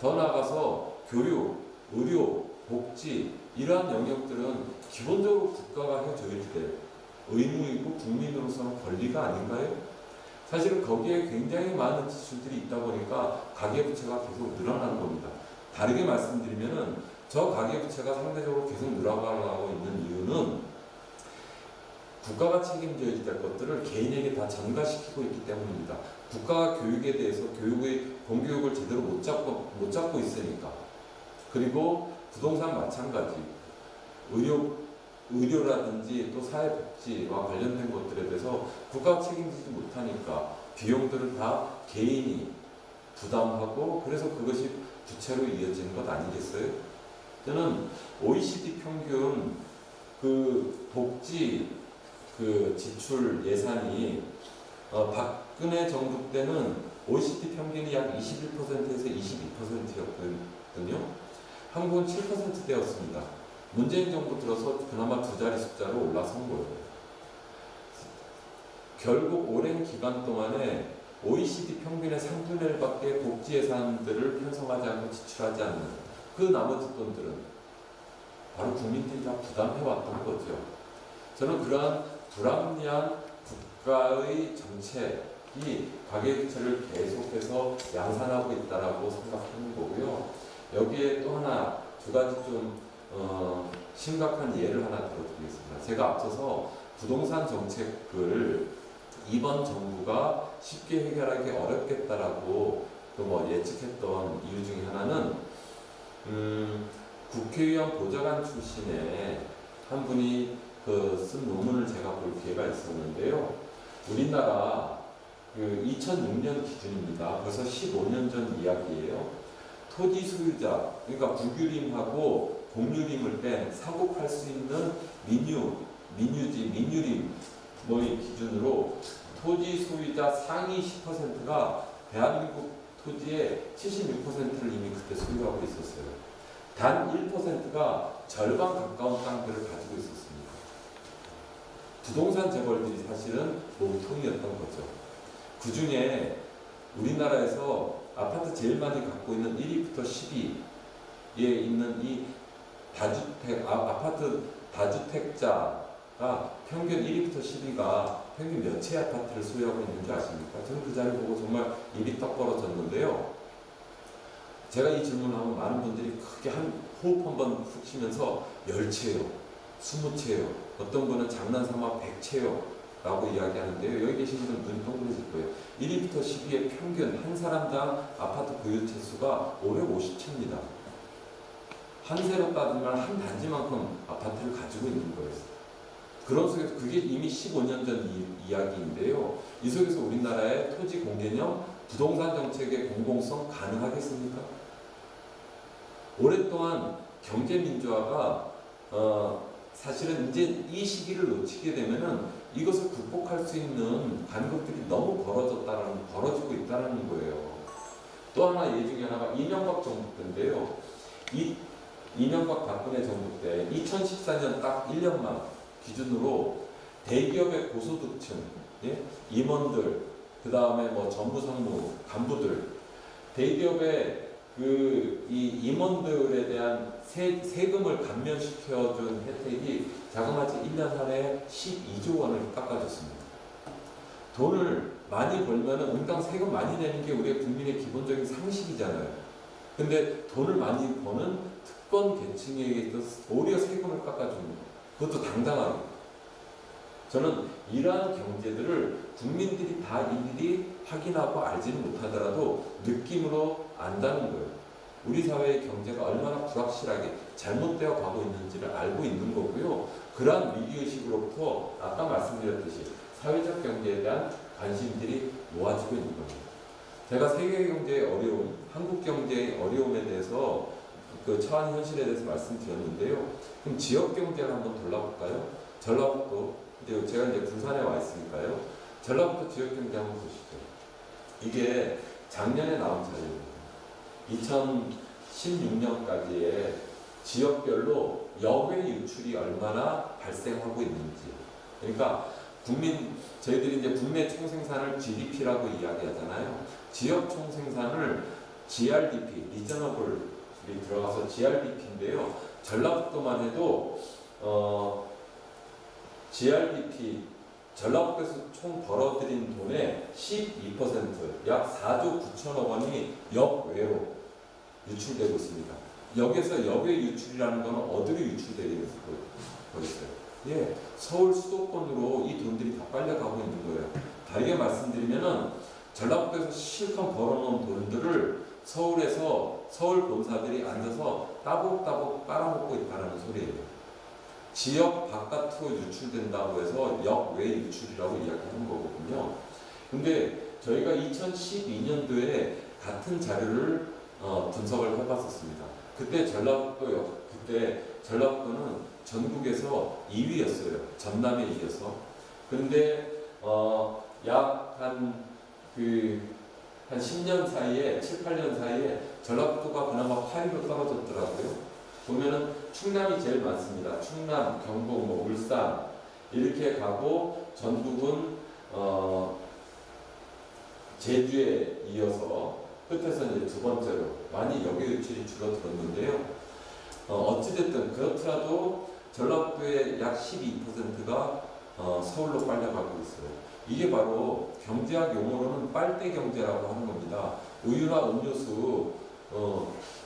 더 나아가서 교육, 의료, 복지 이러한 영역들은 기본적으로 국가가 해줘야 될 의무이고 국민으로서는 권리가 아닌가요? 사실은 거기에 굉장히 많은 지출들이 있다 보니까 가계부채가 계속 늘어나는 겁니다. 다르게 말씀드리면은 저 가계부채가 상대적으로 계속 늘어나고 있는 이유는 국가가 책임져야 될 것들을 개인에게 다 전가시키고 있기 때문입니다. 국가가 교육에 대해서 공교육을 제대로 못 잡고 있으니까. 그리고 부동산 마찬가지. 의료라든지 또 사회복지와 관련된 것들에 대해서 국가가 책임지지 못하니까 비용들을 다 개인이 부담하고 그래서 그것이 부채로 이어지는 것 아니겠어요? 저는 OECD 평균 복지 지출 예산이 박근혜 정부 때는 OECD 평균이 약 21%에서 22%였거든요. 한국은 7%대였습니다. 문재인 정부 들어서 그나마 두 자리 숫자로 올라선 거예요. 결국 오랜 기간 동안에 OECD 평균의 3분의 1밖에 복지 예산들을 편성하지 않고 지출하지 않는 그 나머지 돈들은 바로 국민들이 다 부담해왔던 거죠. 저는 그러한 불합리한 국가의 정책이 가계부채를 계속해서 양산하고 있다라고 생각하는 거고요. 여기에 또 하나, 두 가지 좀 심각한 예를 하나 들어드리겠습니다. 제가 앞서서 부동산 정책을 이번 정부가 쉽게 해결하기 어렵겠다라고 예측했던 이유 중에 하나는 국회의원 보좌관 출신의 한 분이 쓴 논문을 제가 볼 기회가 있었는데요. 우리나라 2006년 기준입니다. 벌써 15년 전 이야기예요. 토지 소유자, 그러니까 국유림하고 공유림을 뺀 사고팔 수 있는 민유림의 기준으로 토지 소유자 상위 10%가 대한민국 토지의 76%를 이미 그때 소유하고 있었어요. 단 1%가 절반 가까운 땅들을 가지고 있었습니다. 부동산 재벌들이 사실은 몸통이었던 거죠. 그 중에 우리나라에서 아파트 제일 많이 갖고 있는 1위부터 10위 있는 이 아파트 다주택자가 평균 1위부터 10위가 평균 몇 채 아파트를 소유하고 있는지 아십니까? 저는 그 자료 보고 정말 입이 떡 벌어졌는데요. 제가 이 질문을 하면 많은 분들이 크게 한 호흡 한번 훅 쉬면서 10채요, 20채요, 어떤 분은 장난삼아 100채요 라고 이야기하는데요. 여기 계신 분은 눈이 동그래질 거예요. 1위부터 10위의 평균 한 사람당 아파트 보유 채수가 550채입니다. 한 세로 따지면 한 단지만큼 아파트를 가지고 있는 거예요. 그런 속에서 그게 이미 15년 전 이야기인데요. 이 속에서 우리나라의 토지 공개념, 부동산 정책의 공공성 가능하겠습니까? 오랫동안 경제 민주화가 사실은 이제 이 시기를 놓치게 되면은 이것을 극복할 수 있는 간극들이 너무 벌어지고 있다는 거예요. 또 하나 예 중에 하나가 이명박 정부 때인데요. 이명박 박근혜 정부 때 2014년 딱 1년만 기준으로 대기업의 고소득층, 예? 임원들, 그 다음에 뭐 정부 상무, 간부들, 대기업의 이 임원들에 대한 세금을 감면시켜준 혜택이 자그마치 1년 안에 12조 원을 깎아줬습니다. 돈을 많이 벌면은 응당 세금 많이 내는 게 우리 국민의 기본적인 상식이잖아요. 근데 돈을 많이 버는 특권 계층에게 있어서 오히려 세금을 깎아줍니다. 그것도 당당하게. 저는 이러한 경제들을 국민들이 다 일일이 확인하고 알지는 못하더라도 느낌으로 안다는 거예요. 우리 사회의 경제가 얼마나 불확실하게 잘못되어 가고 있는지를 알고 있는 거고요. 그러한 위기의식으로부터 아까 말씀드렸듯이 사회적 경제에 대한 관심들이 모아지고 있는 겁니다. 제가 세계 경제의 어려움, 한국 경제의 어려움에 대해서 그 처한 현실에 대해서 말씀드렸는데요. 그럼 지역 경제를 한번 돌아볼까요? 전라북도, 제가 이제 부산에 와 있으니까요. 전라북도 지역 경제 한번 보시죠. 이게 작년에 나온 자료입니다. 2016년까지의 지역별로 여외 유출이 얼마나 발생하고 있는지. 그러니까 저희들이 이제 국내 총생산을 GDP라고 이야기하잖아요. 지역 총생산을 GRDP, 리저너블이 들어가서 GRDP인데요. 전라북도만 해도 GRDP, 전라북도에서 총 벌어들인 돈의 12%, 약 4조 9천억 원이 역외로 유출되고 있습니다. 여기서 역외 유출이라는 것은 어디로 유출되고 있어요? 예, 서울 수도권으로 이 돈들이 다 빨려가고 있는 거예요. 다르게 말씀드리면은 전라북도에서 실컷 벌어놓은 돈들을 서울에서 서울 본사들이 앉아서 따복따복 빨아먹고 있다는 소리예요. 지역 바깥으로 유출된다고 해서 역외 유출이라고 이야기하는 거거든요. 근데 저희가 2012년도에 같은 자료를 분석을 해봤었습니다. 그때 전라북도는 전국에서 2위였어요. 전남에 이어서. 근데 약 한 10년 사이에, 7, 8년 사이에 전라북도가 그나마 8위로 떨어졌더라고요. 보면은 충남이 제일 많습니다. 충남, 경북, 울산 이렇게 가고 전북은 제주에 이어서 끝에서 이제 두 번째로 많이 역외 유출이 줄어들었는데요. 어찌됐든 그렇더라도 전라북도의 약 12%가 서울로 빨려가고 있어요. 이게 바로 경제학 용어로는 빨대 경제라고 하는 겁니다. 우유나 음료수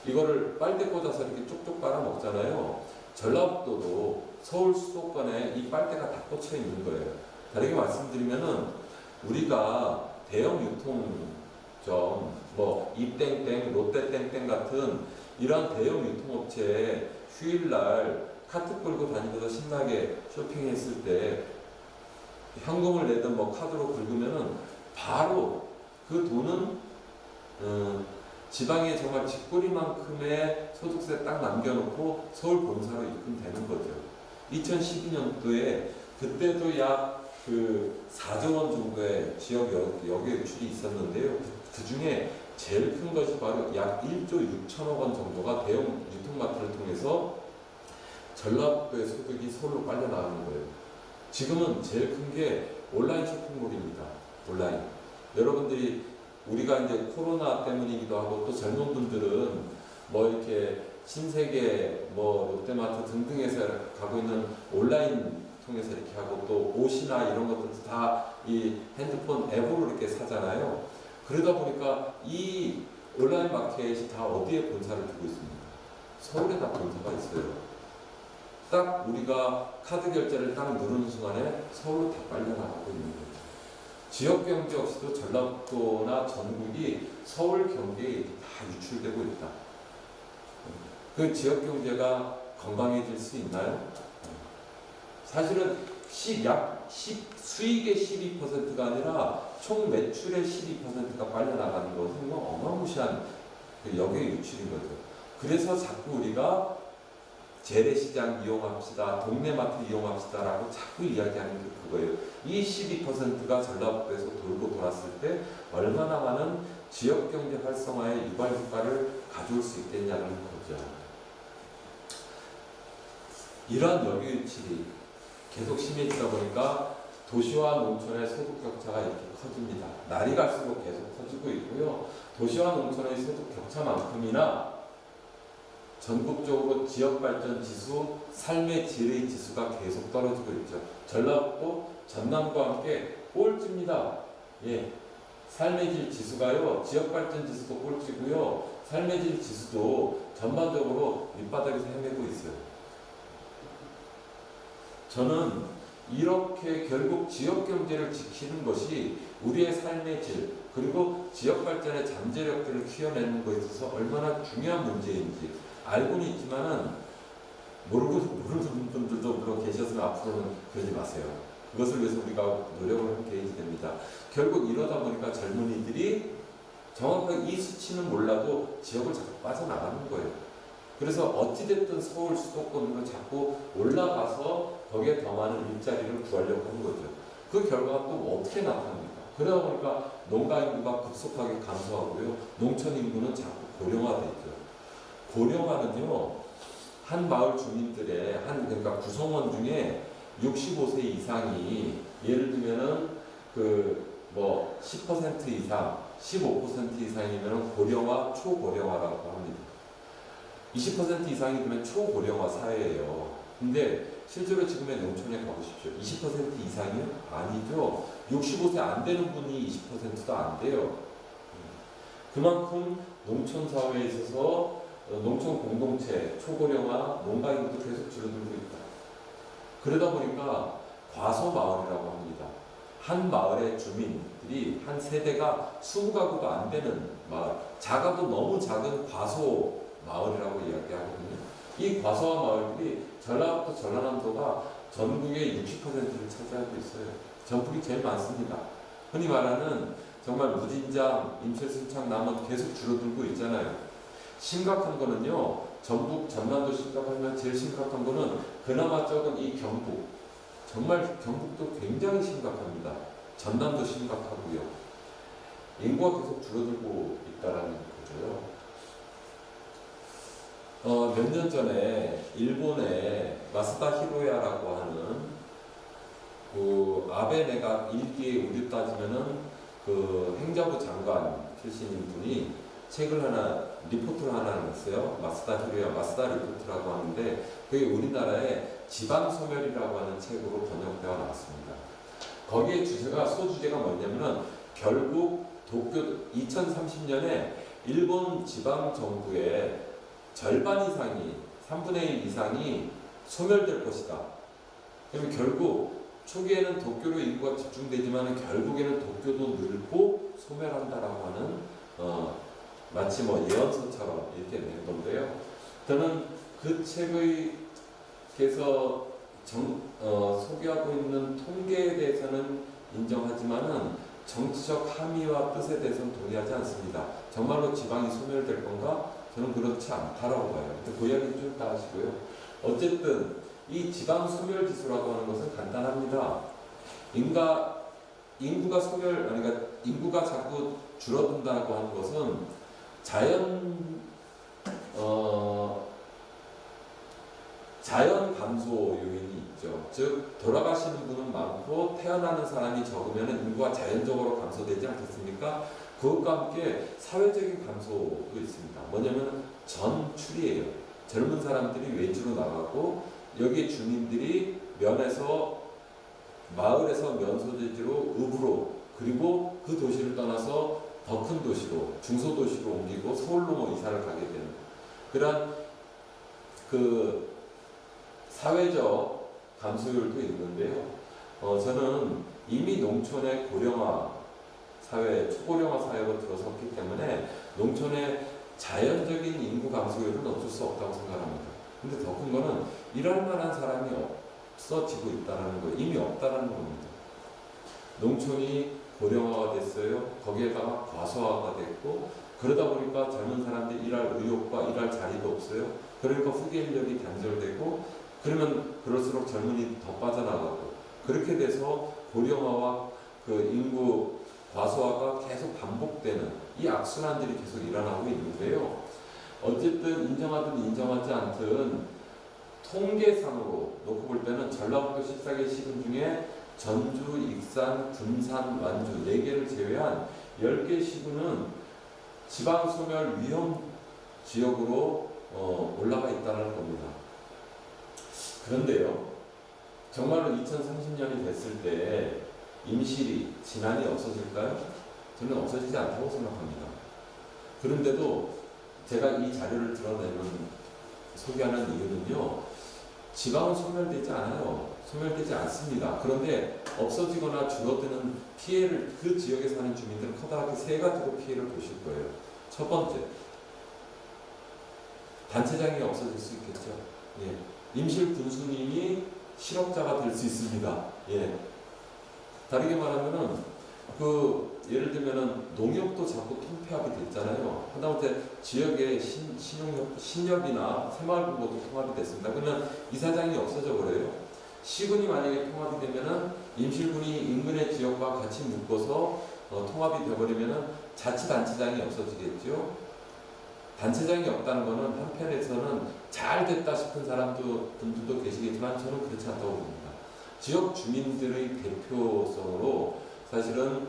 이거를 빨대 꽂아서 이렇게 쪽쪽 빨아 먹잖아요. 전라북도도 서울 수도권에 이 빨대가 다 꽂혀 있는 거예요. 다르게 말씀드리면은 우리가 대형 유통점, 입땡땡, 롯데땡땡 같은 이런 대형 유통업체에 휴일날 카트 끌고 다니면서 신나게 쇼핑했을 때 현금을 내든 카드로 긁으면은 바로 그 돈은 지방에 정말 집거리만큼의 소득세 딱 남겨놓고 서울 본사로 입금되는 거죠. 2012년도에 그때도 약 4조 원 정도의 지역 역외 유출이 있었는데요. 그 중에 제일 큰 것이 바로 약 1조 6천억 원 정도가 대형 유통마트를 통해서 전라북도의 소득이 서울로 빨려나가는 거예요. 지금은 제일 큰 게 온라인 쇼핑몰입니다. 온라인. 여러분들이 우리가 이제 코로나 때문이기도 하고 또 젊은 분들은 이렇게 신세계, 뭐 롯데마트 등등에서 가고 있는 온라인 통해서 이렇게 하고 또 옷이나 이런 것들도 다 이 핸드폰 앱으로 이렇게 사잖아요. 그러다 보니까 이 온라인 마켓이 다 어디에 본사를 두고 있습니다. 서울에 다 본사가 있어요. 딱 우리가 카드 결제를 딱 누르는 순간에 서울로 다 빨려나가고 있는 거죠. 지역 경제 없이도 전라도나 전국이 서울 경계에 다 유출되고 있다. 그 지역 경제가 건강해질 수 있나요? 사실은 수익의 12%가 아니라 총 매출의 12%가 빨려나가는 것은 어마무시한 역의 유출인 거죠. 그래서 자꾸 우리가 재래시장 이용합시다, 동네마트 이용합시다라고 자꾸 이야기하는 게 그거예요. 이 12%가 전라도에서 돌고 돌았을 때 얼마나 많은 지역경제 활성화의 유발 효과를 가져올 수 있겠냐는 거죠. 이러한 역유출이 계속 심해지다 보니까 도시와 농촌의 소득 격차가 이렇게 커집니다. 날이 갈수록 계속 커지고 있고요. 도시와 농촌의 소득 격차만큼이나 전국적으로 지역발전 지수, 삶의 질의 지수가 계속 떨어지고 있죠. 전라도, 전남과 함께 꼴찌입니다. 예. 삶의 질 지수가요, 지역발전 지수도 꼴찌고요, 삶의 질 지수도 전반적으로 밑바닥에서 헤매고 있어요. 저는 이렇게 결국 지역 경제를 지키는 것이 우리의 삶의 질, 그리고 지역 발전의 잠재력들을 키워내는 것에 있어서 얼마나 중요한 문제인지 알고는 있지만은 모르는 분들도 물론 계셔서 앞으로는 그러지 마세요. 그것을 위해서 우리가 노력을 함께 해야 됩니다. 결국 이러다 보니까 젊은이들이 정확하게 이 수치는 몰라도 지역을 자꾸 빠져나가는 거예요. 그래서 어찌됐든 서울 수도권으로 자꾸 올라가서 거기에 더 많은 일자리를 구하려고 하는 거죠. 그 결과가 또 어떻게 나타납니까? 그러다 보니까 농가 인구가 급속하게 감소하고요. 농촌 인구는 자꾸 고령화되죠. 고령화는요, 한 마을 주민들의 그러니까 구성원 중에 65세 이상이 예를 들면은 10% 이상, 15% 이상이면 고령화, 초고령화라고 합니다. 20% 이상이 되면 초고령화 사회예요. 근데 실제로 지금의 농촌에 가보십시오. 20% 이상이요? 아니죠. 65세 안 되는 분이 20%도 안 돼요. 그만큼 농촌 사회에 있어서 농촌 공동체, 초고령화, 농가 인구도 계속 줄어들고 있다. 그러다 보니까 과소마을이라고 합니다. 한 마을의 주민들이 한 세대가 20가구도 안 되는 마을, 작아도 너무 작은 과소 마을이라고 이야기하거든요. 이 과소화 마을들이 전라북도, 전라남도가 전국의 60%를 차지하고 있어요. 전북이 제일 많습니다. 흔히 말하는 정말 무진장, 임철순창, 남원 계속 줄어들고 있잖아요. 심각한 거는요, 전북, 전남도 심각하지만 제일 심각한 거는 그나마 적은 이 경북. 정말 경북도 굉장히 심각합니다. 전남도 심각하고요. 인구가 계속 줄어들고 있다는 거죠. 몇 년 전에 일본의 마스다 히로야라고 하는 아베 내각 1기의 우리 따지면은 행자부 장관 출신인 분이 책을 리포트를 하나 냈어요. 마스다 히로야, 마스다 리포트라고 하는데 그게 우리나라의 지방소멸이라고 하는 책으로 번역되어 나왔습니다. 거기에 소주제가 뭐냐면은 결국 도쿄 2030년에 일본 지방정부의 절반 이상이, 3분의 1 이상이 소멸될 것이다. 그러면 결국 초기에는 도쿄로 인구가 집중되지만 결국에는 도쿄도 늘고 소멸한다라고 하는 마치 예언서처럼 이렇게 된 건데요. 저는 그 책에서 소개하고 있는 통계에 대해서는 인정하지만은 정치적 함의와 뜻에 대해서는 동의하지 않습니다. 정말로 지방이 소멸될 건가? 저는 그렇지 않다라고 봐요. 그 이야기 좀 이따 하시고요. 어쨌든 이 지방 소멸 지수라고 하는 것은 간단합니다. 인구가 자꾸 줄어든다고 하는 것은 자연 감소 요인이 있죠. 즉 돌아가시는 분은 많고 태어나는 사람이 적으면 인구가 자연적으로 감소되지 않겠습니까? 그것과 함께 사회적인 감소도 있습니다. 뭐냐면 전출이에요. 젊은 사람들이 외주로 나가고 여기 주민들이 면에서 마을에서 면소재지로 읍으로 그리고 그 도시를 떠나서 더 큰 도시로 중소도시로 옮기고 서울로 뭐 이사를 가게 되는 그런 그 사회적 감소율도 있는데요. 저는 이미 농촌의 고령화 사회, 초고령화 사회로 들어섰기 때문에 농촌의 자연적인 인구 감소율은 어쩔 수 없다고 생각합니다. 근데 더 큰 거는 일할 만한 사람이 없어지고 있다는 거, 이미 없다는 겁니다. 농촌이 고령화가 됐어요. 거기에다가 과소화가 됐고 그러다 보니까 젊은 사람들이 일할 의욕과 일할 자리도 없어요. 그러니까 후계 인력이 단절되고 그러면 그럴수록 젊은이 더 빠져나가고 그렇게 돼서 고령화와 그 인구 과소화가 계속 반복되는 이 악순환들이 계속 일어나고 있는데요. 어쨌든 인정하든 인정하지 않든 통계상으로 놓고 볼 때는 전라북도 14개 시군 중에 전주, 익산, 군산, 완주 4개를 제외한 10개 시군은 지방소멸 위험 지역으로 올라가 있다는 겁니다. 그런데요, 정말로 2030년이 됐을 때 임실이, 진안이 없어질까요? 저는 없어지지 않다고 생각합니다. 그런데도 제가 이 자료를 소개하는 이유는요, 지방은 소멸되지 않아요. 소멸되지 않습니다. 그런데 없어지거나 줄어드는 피해를 그 지역에 사는 주민들은 커다랗게 3가지로 피해를 보실 거예요. 첫 번째, 단체장이 없어질 수 있겠죠. 예. 임실 군수님이 실업자가 될 수 있습니다. 예. 다르게 말하면은 예를 들면은 농협도 자꾸 통폐합이 됐잖아요. 하다못해 지역의 신협이나 새마을금고도 통합이 됐습니다. 그러면 이사장이 없어져 버려요. 시군이 만약에 통합이 되면은 임실군이 인근의 지역과 같이 묶어서 통합이 되어버리면은 자치단체장이 없어지겠죠. 단체장이 없다는 것은 한편에서는 잘 됐다 싶은 분들도 계시겠지만 저는 그렇지 않다고 봅니다. 지역 주민들의 대표성으로 사실은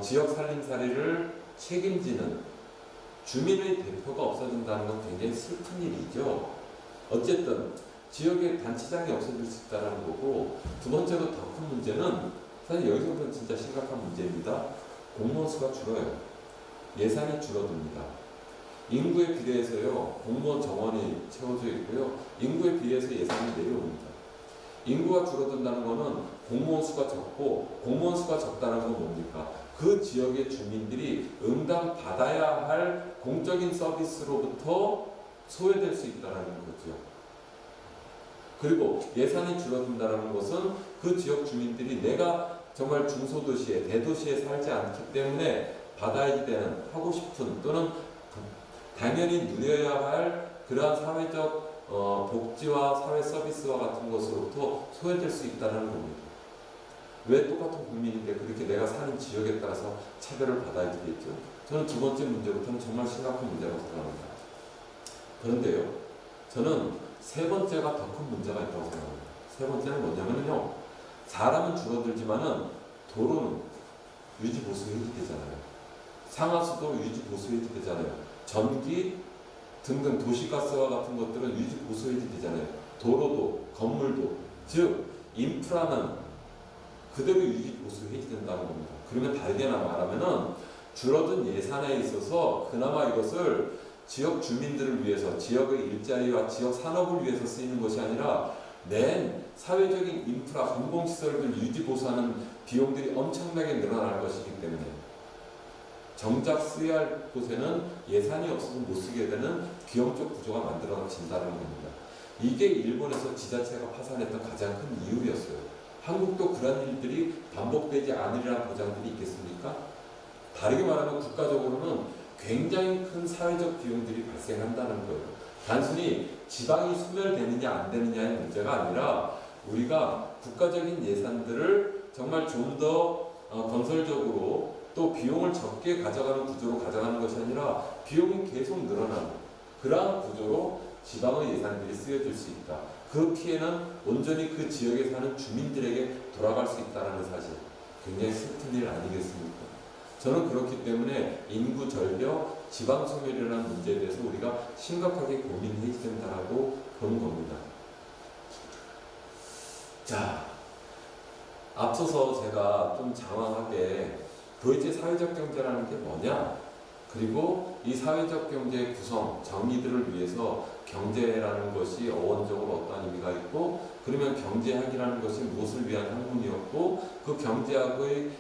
지역 살림살이를 책임지는 주민의 대표가 없어진다는 건 굉장히 슬픈 일이죠. 어쨌든 지역에 단체장이 없어질 수 있다는 거고, 두 번째로 더 큰 문제는 사실 여기서부터는 진짜 심각한 문제입니다. 공무원 수가 줄어요. 예산이 줄어듭니다. 인구에 비례해서요, 공무원 정원이 채워져 있고요, 인구에 비해서 예산이 내려옵니다. 인구가 줄어든다는 것은 공무원 수가 적고, 공무원 수가 적다는 건 뭡니까? 그 지역의 주민들이 응당 받아야 할 공적인 서비스로부터 소외될 수 있다는 거죠. 그리고 예산이 줄어든다는 것은 그 지역 주민들이 내가 정말 중소도시에, 대도시에 살지 않기 때문에 받아야 되는, 하고 싶은, 또는 당연히 누려야 할 그러한 사회적 복지와 사회 서비스와 같은 것으로부터 소외될 수 있다는 겁니다. 왜 똑같은 국민인데 그렇게 내가 사는 지역에 따라서 차별을 받아야 되겠죠? 저는 두 번째 문제부터는 정말 심각한 문제라고 생각합니다. 그런데요, 저는 세 번째가 더 큰 문제가 있다고 생각합니다. 세 번째는 뭐냐면요, 사람은 줄어들지만은 도로는 유지 보수 해지되잖아요. 상하수도 유지 보수 해지되잖아요. 전기 등등 도시가스와 같은 것들은 유지 보수 해지되잖아요. 도로도 건물도, 즉 인프라는 그대로 유지 보수 해지된다는 겁니다. 그러면 다르게나 말하면은 줄어든 예산에 있어서 그나마 이것을 지역 주민들을 위해서, 지역의 일자리와 지역 산업을 위해서 쓰이는 것이 아니라 낸 사회적인 인프라, 공공시설을 유지 보수하는 비용들이 엄청나게 늘어날 것이기 때문에 정작 쓰여야 할 곳에는 예산이 없어서 못 쓰게 되는 비용적 구조가 만들어진다는 겁니다. 이게 일본에서 지자체가 파산했던 가장 큰 이유였어요. 한국도 그런 일들이 반복되지 않으리라는 보장들이 있겠습니까? 다르게 말하면 국가적으로는 굉장히 큰 사회적 비용들이 발생한다는 거예요. 단순히 지방이 소멸되느냐 안 되느냐의 문제가 아니라 우리가 국가적인 예산들을 정말 좀 더 건설적으로 또 비용을 적게 가져가는 구조로 가져가는 것이 아니라 비용이 계속 늘어나는 그러한 구조로 지방의 예산들이 쓰여질 수 있다. 그 피해는 온전히 그 지역에 사는 주민들에게 돌아갈 수 있다는 사실, 굉장히 슬픈 일 아니겠습니까? 저는 그렇기 때문에 인구 절벽, 지방소멸이라는 문제에 대해서 우리가 심각하게 고민해야 된다라고 보는 겁니다. 자, 앞서서 제가 좀 장황하게 도이체 사회적 경제라는 게 뭐냐? 그리고 이 사회적 경제의 구성, 정의들을 위해서 경제라는 것이 어원적으로 어떠한 의미가 있고, 그러면 경제학이라는 것이 무엇을 위한 학문이었고, 그 경제학의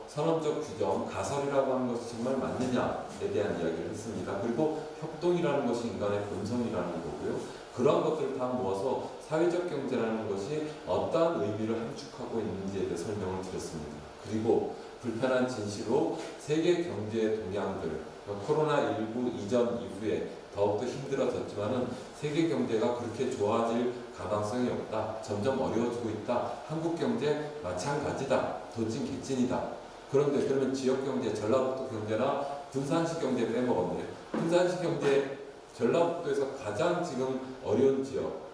선언적 규정, 가설이라고 하는 것이 정말 맞느냐에 대한 이야기를 했습니다. 그리고 협동이라는 것이 인간의 본성이라는 거고요. 그러한 것들을 다 모아서 사회적 경제라는 것이 어떠한 의미를 함축하고 있는지에 대해 설명을 드렸습니다. 그리고 불편한 진시로 세계 경제의 동향들, 코로나19 이전 이후에 더욱더 힘들어졌지만은 세계 경제가 그렇게 좋아질 가능성이 없다. 점점 어려워지고 있다. 한국 경제 마찬가지다. 도찐 개찐이다. 그런데 그러면 지역 경제, 전라북도 경제나 군산시 경제 빼먹었네요. 군산시 경제, 전라북도에서 가장 지금 어려운 지역,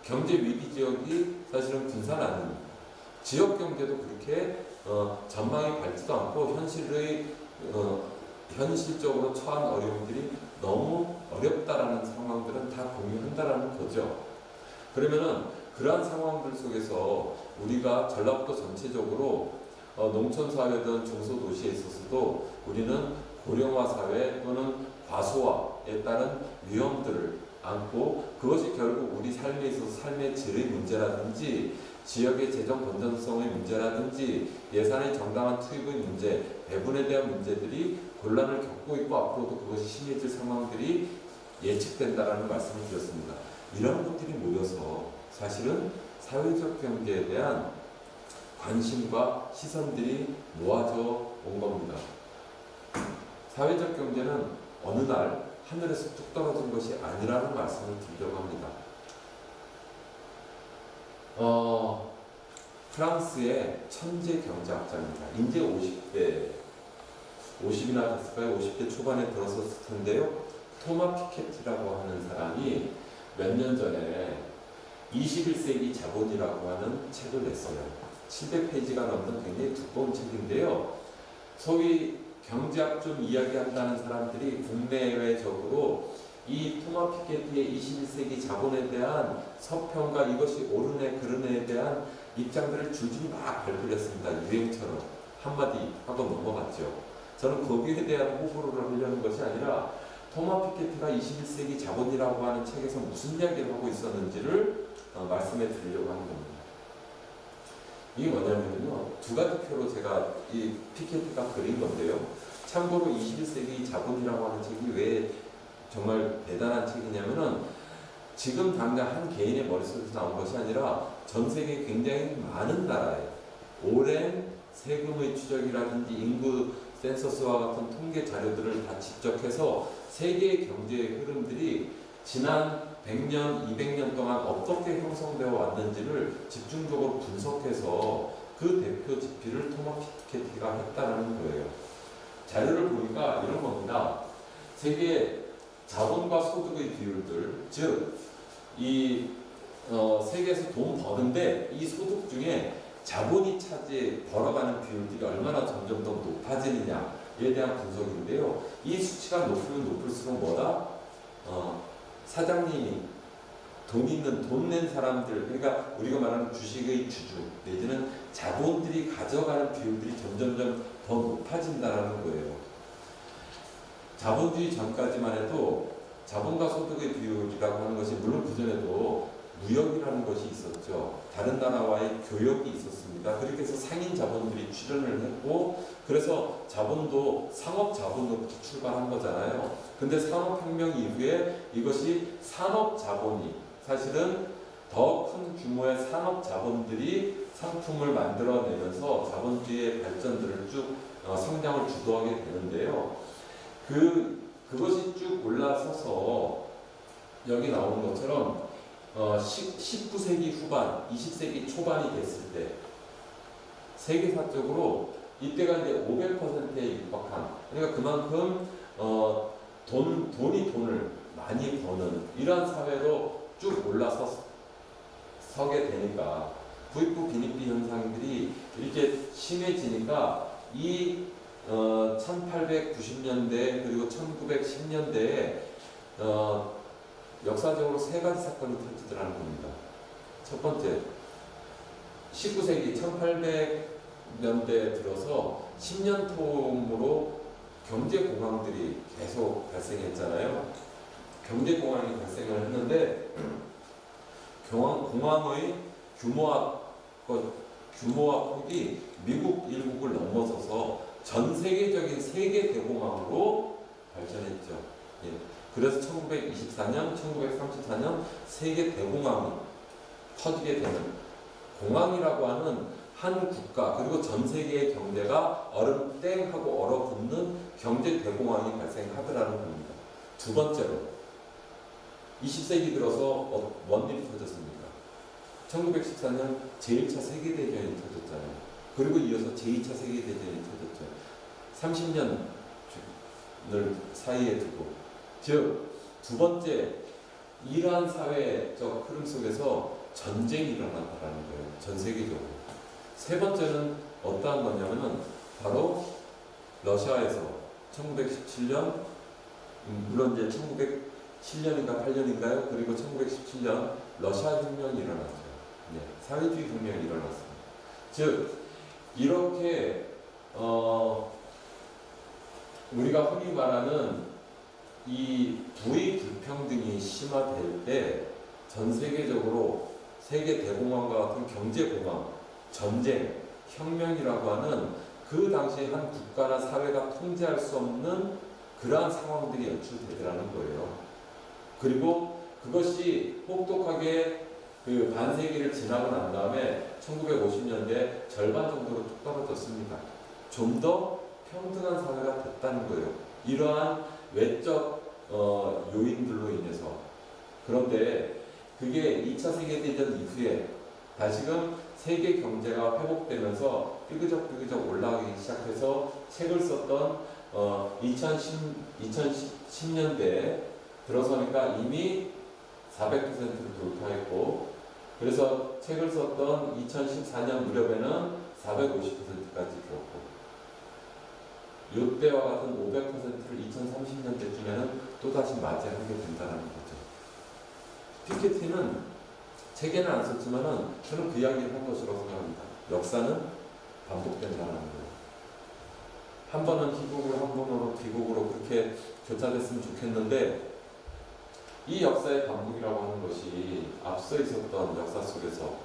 경제 위기 지역이 사실은 군산 아닙니다. 지역 경제도 그렇게 전망이 밝지도 않고 현실적으로 처한 어려움들이 너무 어렵다라는 상황들은 다 공유한다라는 거죠. 그러면은 그러한 상황들 속에서 우리가 전라북도 전체적으로 농촌 사회든 중소도시에 있어서도 우리는 고령화 사회 또는 과소화에 따른 위험들을 안고, 그것이 결국 우리 삶에 있어서 삶의 질의 문제라든지 지역의 재정 건전성의 문제라든지 예산의 정당한 투입의 문제, 배분에 대한 문제들이 곤란을 겪고 있고 앞으로도 그것이 심해질 상황들이 예측된다라는 말씀을 드렸습니다. 이런 것들이 모여서 사실은 사회적 경제에 대한 관심과 시선들이 모아져 온 겁니다. 사회적 경제는 어느 날 하늘에서 뚝 떨어진 것이 아니라는 말씀을 드리려고 합니다. 프랑스의 천재 경제학자입니다. 이제 50이나 됐을까요? 50대 초반에 들어섰을 텐데요. 토마 피케티라고 하는 사람이 몇 년 전에 21세기 자본이라고 하는 책을 냈어요. 700페이지가 넘는 굉장히 두꺼운 책인데요. 소위 경제학 좀 이야기한다는 사람들이 국내외적으로 이 토마 피케티의 21세기 자본에 대한 서평과 이것이 옳으네 그르네에 대한 입장들을 줄줄이 막 발표했습니다. 유행처럼 한마디 하고 넘어갔죠. 저는 거기에 대한 호불호를 하려는 것이 아니라 토마 피케티가 21세기 자본이라고 하는 책에서 무슨 이야기를 하고 있었는지를 말씀해 드리려고 하는 겁니다. 이게 뭐냐면요, 두 가지 표로 제가 이 피케티가 그린 건데요. 참고로 21세기 자본이라고 하는 책이 왜 정말 대단한 책이냐면은 지금 당장 한 개인의 머릿속에서 나온 것이 아니라 전 세계 굉장히 많은 나라에 오랜 세금의 추적이라든지 인구 센서스와 같은 통계 자료들을 다 집적해서 세계의 경제의 흐름들이 지난 100년, 200년 동안 어떻게 형성되어 왔는지를 집중적으로 분석해서 그 대표 지표를 토마 피케티가 했다는 거예요. 자료를 보니까 이런 겁니다. 세계 자본과 소득의 비율들, 즉, 세계에서 돈 버는데 이 소득 중에 자본이 벌어가는 비율들이 얼마나 점점 더 높아지느냐에 대한 분석인데요. 이 수치가 높으면 높을수록 뭐다? 사장님이 돈 낸 사람들, 그러니까 우리가 말하는 주식의 주주, 내지는 자본들이 가져가는 비율들이 점점점 더 높아진다는 거예요. 자본주의 전까지만 해도 자본과 소득의 비율이라고 하는 것이 물론 그전에도 무역이라는 것이 있었죠. 다른 나라와의 교역이 있었습니다. 그렇게 해서 상인 자본들이 출현을 했고, 그래서 자본도 상업 자본으로부터 출발한 거잖아요. 근데 산업혁명 이후에 이것이 산업 자본이 사실은 더 큰 규모의 산업 자본들이 상품을 만들어내면서 자본주의의 발전들을 쭉 성장을 주도하게 되는데요. 그것이 쭉 올라서서 여기 나오는 것처럼 19세기 후반, 20세기 초반이 됐을 때 세계사적으로 이때가 이제 500%에 육박한, 그러니까 그만큼 돈이 돈을 많이 버는 이러한 사회로 쭉 올라서게 되니까 부익부 빈익비 현상들이 이렇게 심해지니까 이 1890년대 그리고 1910년대에 역사적으로 세 가지 사건이 터지더라는 겁니다. 첫 번째, 19세기 1800년대에 들어서 10년 톰으로 경제공황들이 계속 발생했잖아요. 경제공황이 발생을 했는데 공황의 규모와 폭이 미국 일국을 넘어서서 전 세계적인 세계 대공황으로 발전했죠. 예. 그래서 1924년, 1934년 세계 대공황이 터지게 되는 공황이라고 하는 한 국가 그리고 전 세계의 경제가 땡 하고 얼어붙는 경제 대공황이 발생하더라는 겁니다. 두 번째로 20세기 들어서 뭔 일이 터졌습니까? 1914년 제1차 세계대전이 터졌잖아요. 그리고 이어서 제2차 세계대전이 터졌죠. 30년을 사이에 두고 즉 두 번째 이러한 사회적 흐름 속에서 전쟁이 일어났다는 거예요. 전 세계적으로. 세 번째는 어떠한 거냐면은 바로 러시아에서 1917년 물론 이제 1907년인가 8년인가요? 그리고 1917년 러시아 혁명이 일어났죠. 네, 사회주의 혁명이 일어났습니다. 즉 이렇게 우리가 흔히 말하는 이 부의 불평등이 심화될 때 전 세계적으로 세계 대공황과 같은 경제공황, 전쟁, 혁명이라고 하는 그 당시 한 국가나 사회가 통제할 수 없는 그러한 상황들이 연출되더라는 거예요. 그리고 그것이 혹독하게 그 반세기를 지나고 난 다음에 1950년대 절반 정도로 뚝 떨어졌습니다. 좀 더 평등한 사회가 됐다는 거예요. 이러한 외적 요인들로 인해서. 그런데 그게 2차 세계대전 이후에 다시금 세계 경제가 회복되면서 삐그적삐그적 올라가기 시작해서 책을 썼던 2010년대에 들어서니까 이미 400%를 돌파했고 그래서 책을 썼던 2014년 무렵에는 450%까지 들었고 이때와 같은 500%를 2030년대쯤에는 또다시 맞이하게 된다는 거죠. 피케티는 책에는 안 썼지만은 저는 그 이야기를 한 것으로 생각합니다. 역사는 반복된다는 거예요. 한 번은 희곡으로 한 번으로 비곡으로 그렇게 교차됐으면 좋겠는데 이 역사의 반복이라고 하는 것이 앞서 있었던 역사 속에서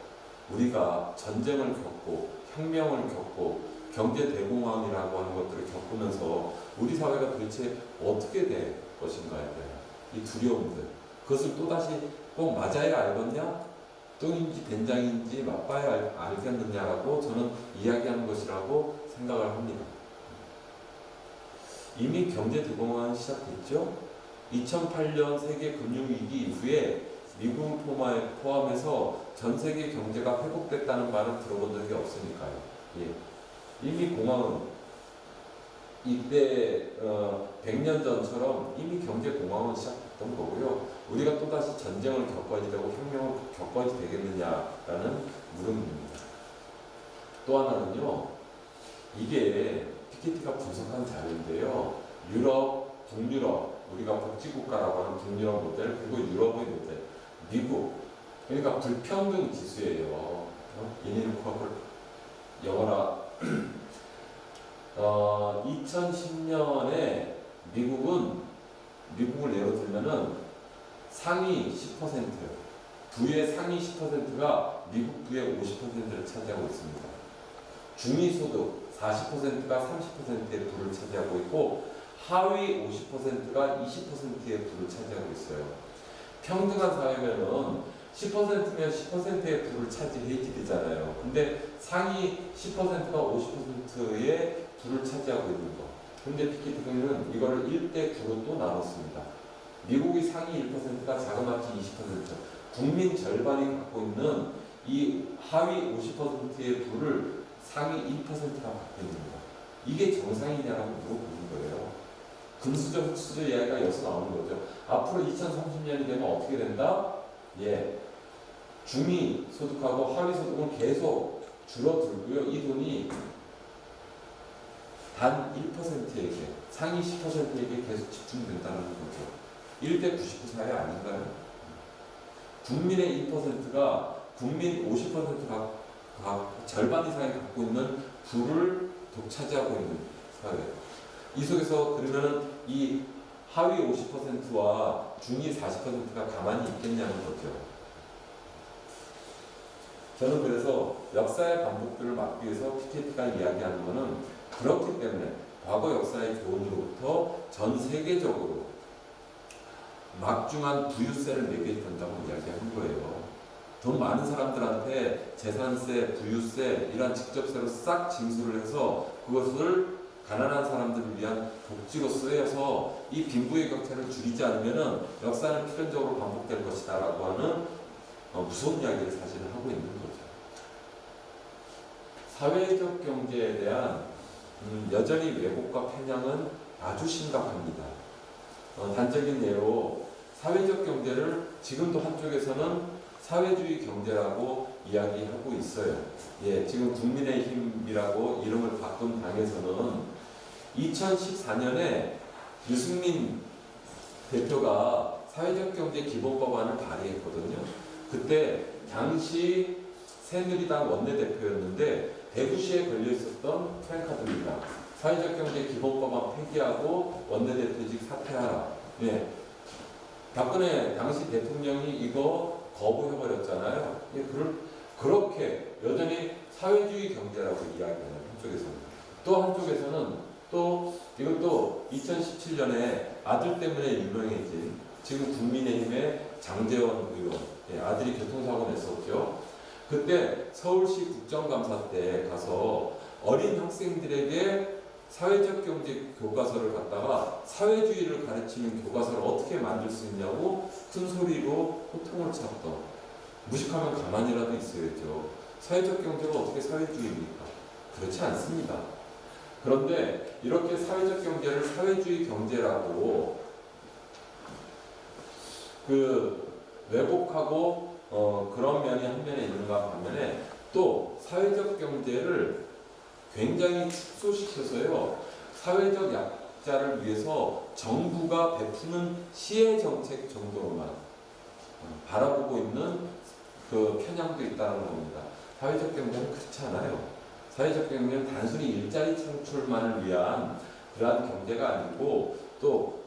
우리가 전쟁을 겪고 혁명을 겪고 경제 대공황이라고 하는 것들을 겪으면서 우리 사회가 도대체 어떻게 될 것인가에 대한 이 두려움들 그것을 또다시 꼭 맞아야 알겠냐? 똥인지 된장인지 맛봐야 알겠느냐라고 저는 이야기하는 것이라고 생각을 합니다. 이미 경제 대공황이 시작됐죠. 2008년 세계 금융위기 이후에 미국을 포함해서 전 세계 경제가 회복됐다는 말은 들어본 적이 없으니까요. 예. 이미 공황은 이때 100년 전처럼 이미 경제 공황은 시작됐던 거고요. 우리가 또다시 전쟁을 겪어야 되고 혁명을 겪어야 되겠느냐라는 물음입니다. 또 하나는요. 이게 피케티가 분석한 자료인데요. 유럽, 북유럽, 우리가 복지국가라고 하는 북유럽 모델, 그리고 유럽의 모델, 미국, 그러니까 불평등 지수예요. 이니퀄 영어라 2010년에 미국을 예로 들면은 상위 10%, 부의 상위 10%가 미국 부의 50%를 차지하고 있습니다. 중위소득 40%가 30%의 부를 차지하고 있고 하위 50%가 20%의 부를 차지하고 있어요. 평등한 사회면은 10%면 10%의 부를 차지해야 되잖아요. 근데 상위 10%가 50%의 부를 차지하고 있는 거. 근데 피케티는 이거를 1대 9로 또 나눴습니다. 미국이 상위 1%가 자그마치 20%, 국민 절반이 갖고 있는 이 하위 50%의 부를 상위 1%가 갖고 있는 거. 이게 정상이냐라고 물어보는 거예요. 금수저, 흑수저 이야기가 여기서 나오는 거죠. 앞으로 2030년이 되면 어떻게 된다? 예. 중위 소득하고 하위 소득은 계속 줄어들고요. 이 돈이 단 1%에게, 상위 10%에게 계속 집중된다는 거죠. 1대 99 사회 아닌가요? 국민의 1%가 국민 50%가 절반 이상이 갖고 있는 부를 독차지하고 있는 사회. 이 속에서 그러면은 이 하위 50%와 중위 40%가 가만히 있겠냐는 거죠. 저는 그래서 역사의 반복들을 막기 위해서 피케티가 이야기하는 것은 그렇기 때문에 과거 역사의 교훈으로부터 전 세계적으로 막중한 부유세를 내게 된다고 이야기하는 거예요. 돈 많은 사람들한테 재산세, 부유세 이런 직접세로 싹 징수를 해서 그것을 가난한 사람들을 위한 복지로 쓰여서 이 빈부의 격차를 줄이지 않으면 역사는 필연적으로 반복될 것이다 라고 하는 무서운 이야기를 사실은 하고 있는 거죠. 사회적 경제에 대한 여전히 왜곡과 편향은 아주 심각합니다. 단적인 예로 사회적 경제를 지금도 한쪽에서는 사회주의 경제라고 이야기하고 있어요. 예, 지금 국민의힘이라고 이름을 바꾼 당에서는 2014년에 유승민 대표가 사회적 경제 기본법안을 발의했거든요. 그때 당시 새누리당 원내대표였는데 대구시에 걸려 있었던 프랭카드입니다. 사회적 경제 기본법안 폐기하고 원내대표직 사퇴하라. 예. 박근혜 당시 대통령이 이거 거부해버렸잖아요. 예, 그렇게 여전히 사회주의 경제라고 이야기하는 한쪽에서는. 또 한쪽에서는 또 이것도 2017년에 아들 때문에 유명해진 지금 국민의힘의 장제원 의원. 예, 아들이 교통사고 냈었죠. 그때 서울시 국정감사 때 가서 어린 학생들에게 사회적 경제 교과서를 갖다가 사회주의를 가르치는 교과서를 어떻게 만들 수 있냐고 큰 소리로 호통을 쳤던. 무식하면 가만히라도 있어야죠. 사회적 경제가 어떻게 사회주의입니까? 그렇지 않습니다. 그런데 이렇게 사회적 경제를 사회주의 경제라고 왜곡하고 그런 면이 한 면에 있는가 반면에 또 사회적 경제를 굉장히 축소시켜서요. 사회적 약자를 위해서 정부가 베푸는 시혜 정책 정도로만 바라보고 있는 그 편향도 있다는 겁니다. 사회적 경제는 그렇지 않아요. 사회적 경제는 단순히 일자리 창출만을 위한 그러한 경제가 아니고 또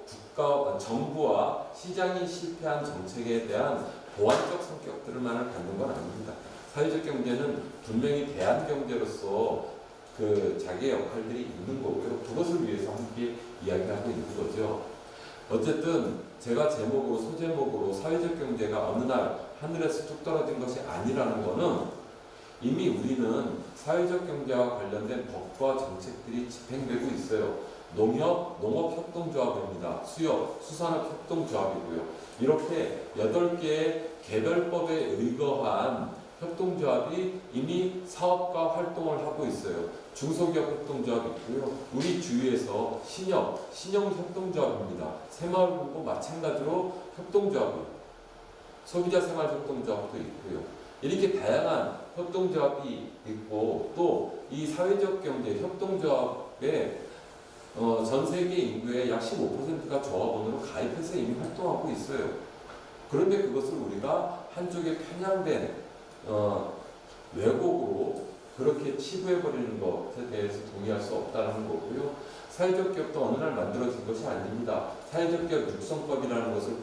정부와 시장이 실패한 정책에 대한 보완적 성격들만을 갖는 건 아닙니다. 사회적 경제는 분명히 대안경제로서 자기의 역할들이 있는 거고요. 그것을 위해서 함께 이야기하고 있는 거죠. 어쨌든 제가 소제목으로 사회적 경제가 어느 날 하늘에서 뚝 떨어진 것이 아니라는 것은 이미 우리는 사회적 경제와 관련된 법과 정책들이 집행되고 있어요. 농업협동조합입니다. 수산업협동조합이고요. 이렇게 8개의 개별법에 의거한 협동조합이 이미 사업과 활동을 하고 있어요. 중소기업 협동조합이 있고요. 우리 주위에서 신형협동조합입니다. 새마을금고 마찬가지로 협동조합이 소비자생활협동조합도 있고요. 이렇게 다양한 협동조합이 있고 또 이 사회적 경제 협동조합에 전 세계 인구의 약 15%가 조합원으로 가입해서 이미 활동하고 있어요. 그런데 그것을 우리가 한쪽에 편향된 왜곡으로 그렇게 치부해버리는 것에 대해서 동의할 수 없다는 거고요. 사회적 기업도 어느 날 만들어진 것이 아닙니다. 사회적 기업 육성법이라는 것을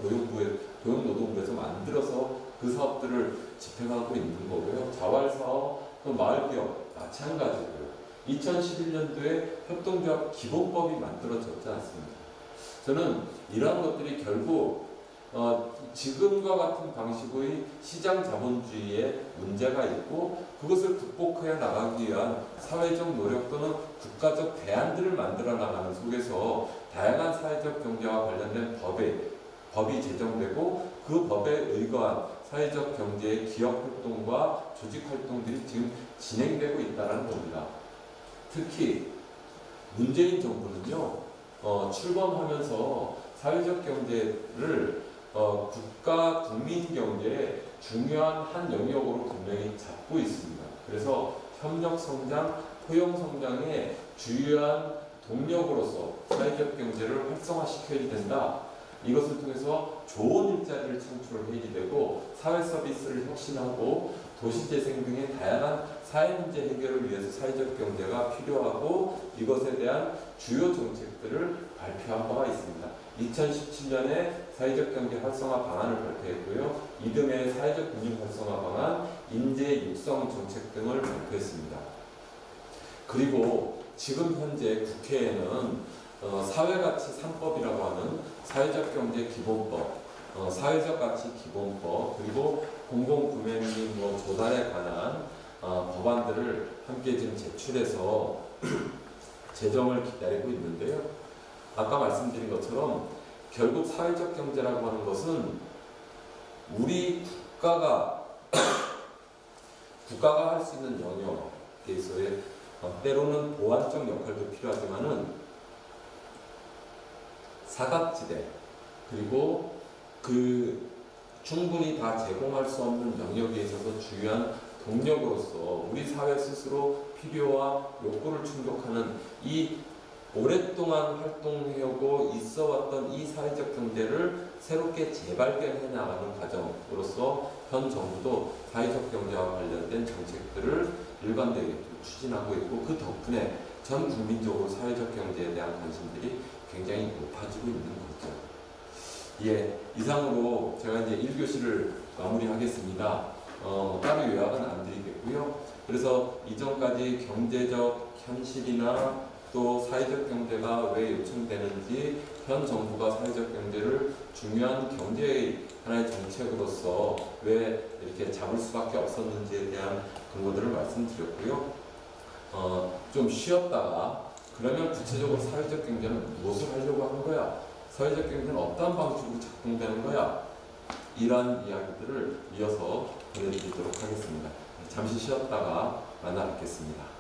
고용노동부에서 만들어서 그 사업들을 집행하고 있는 거고요. 자활사업, 또 마을기업 마찬가지고요. 2011년도에 협동조합 기본법이 만들어졌지 않습니까? 저는 이러한 것들이 결국 지금과 같은 방식의 시장 자본주의에 문제가 있고 그것을 극복해 나가기 위한 사회적 노력 또는 국가적 대안들을 만들어 나가는 속에서 다양한 사회적 경제와 관련된 법이 제정되고 그 법에 의거한 사회적 경제의 기업 활동과 조직 활동들이 지금 진행되고 있다는 겁니다. 특히 문재인 정부는요, 출범하면서 사회적 경제를 국가 국민 경제의 중요한 한 영역으로 분명히 잡고 있습니다. 그래서 협력 성장, 포용 성장의 주요한 동력으로서 사회적 경제를 활성화시켜야 된다. 이것을 통해서 좋은 일자리를 창출해야 되고 사회 서비스를 혁신하고 도시재생 등의 다양한 사회 문제 해결을 위해서 사회적 경제가 필요하고 이것에 대한 주요 정책들을 발표한 바가 있습니다. 2017년에 사회적 경제 활성화 방안을 발표했고요. 이듬해 사회적 금융 활성화 방안, 인재 육성 정책 등을 발표했습니다. 그리고 지금 현재 국회에는 사회가치 3법이라고 하는 사회적 경제 기본법, 사회적 가치 기본법, 그리고 공공구매 및 조달에 관한 법안들을 함께 지금 제출해서 제정을 기다리고 있는데요. 아까 말씀드린 것처럼 결국 사회적 경제라고 하는 것은 우리 국가가 할 수 있는 영역에 있어의 때로는 보완적 역할도 필요하지만은 사각지대 그리고 그 충분히 다 제공할 수 없는 영역에 있어서 중요한 동력으로서 우리 사회 스스로 필요와 욕구를 충족하는 이 오랫동안 활동해오고 있어왔던 이 사회적 경제를 새롭게 재발견해 나가는 과정으로서 현 정부도 사회적 경제와 관련된 정책들을 일관되게 추진하고 있고 그 덕분에 전 국민적으로 사회적 경제에 대한 관심들이 굉장히 높아지고 있는 거죠. 예, 이상으로 제가 이제 1교시를 마무리하겠습니다. 따로 요약은 안 드리겠고요. 그래서 이전까지 경제적 현실이나 또 사회적 경제가 왜 요청되는지 현 정부가 사회적 경제를 중요한 경제의 하나의 정책으로서 왜 이렇게 잡을 수밖에 없었는지에 대한 근거들을 말씀드렸고요. 좀 쉬었다가 그러면 구체적으로 사회적 경제는 무엇을 하려고 하는 거야? 사회적 경제는 어떠한 방식으로 작동되는 거야? 이러한 이야기들을 이어서 보여드리도록 하겠습니다. 잠시 쉬었다가 만나 뵙겠습니다.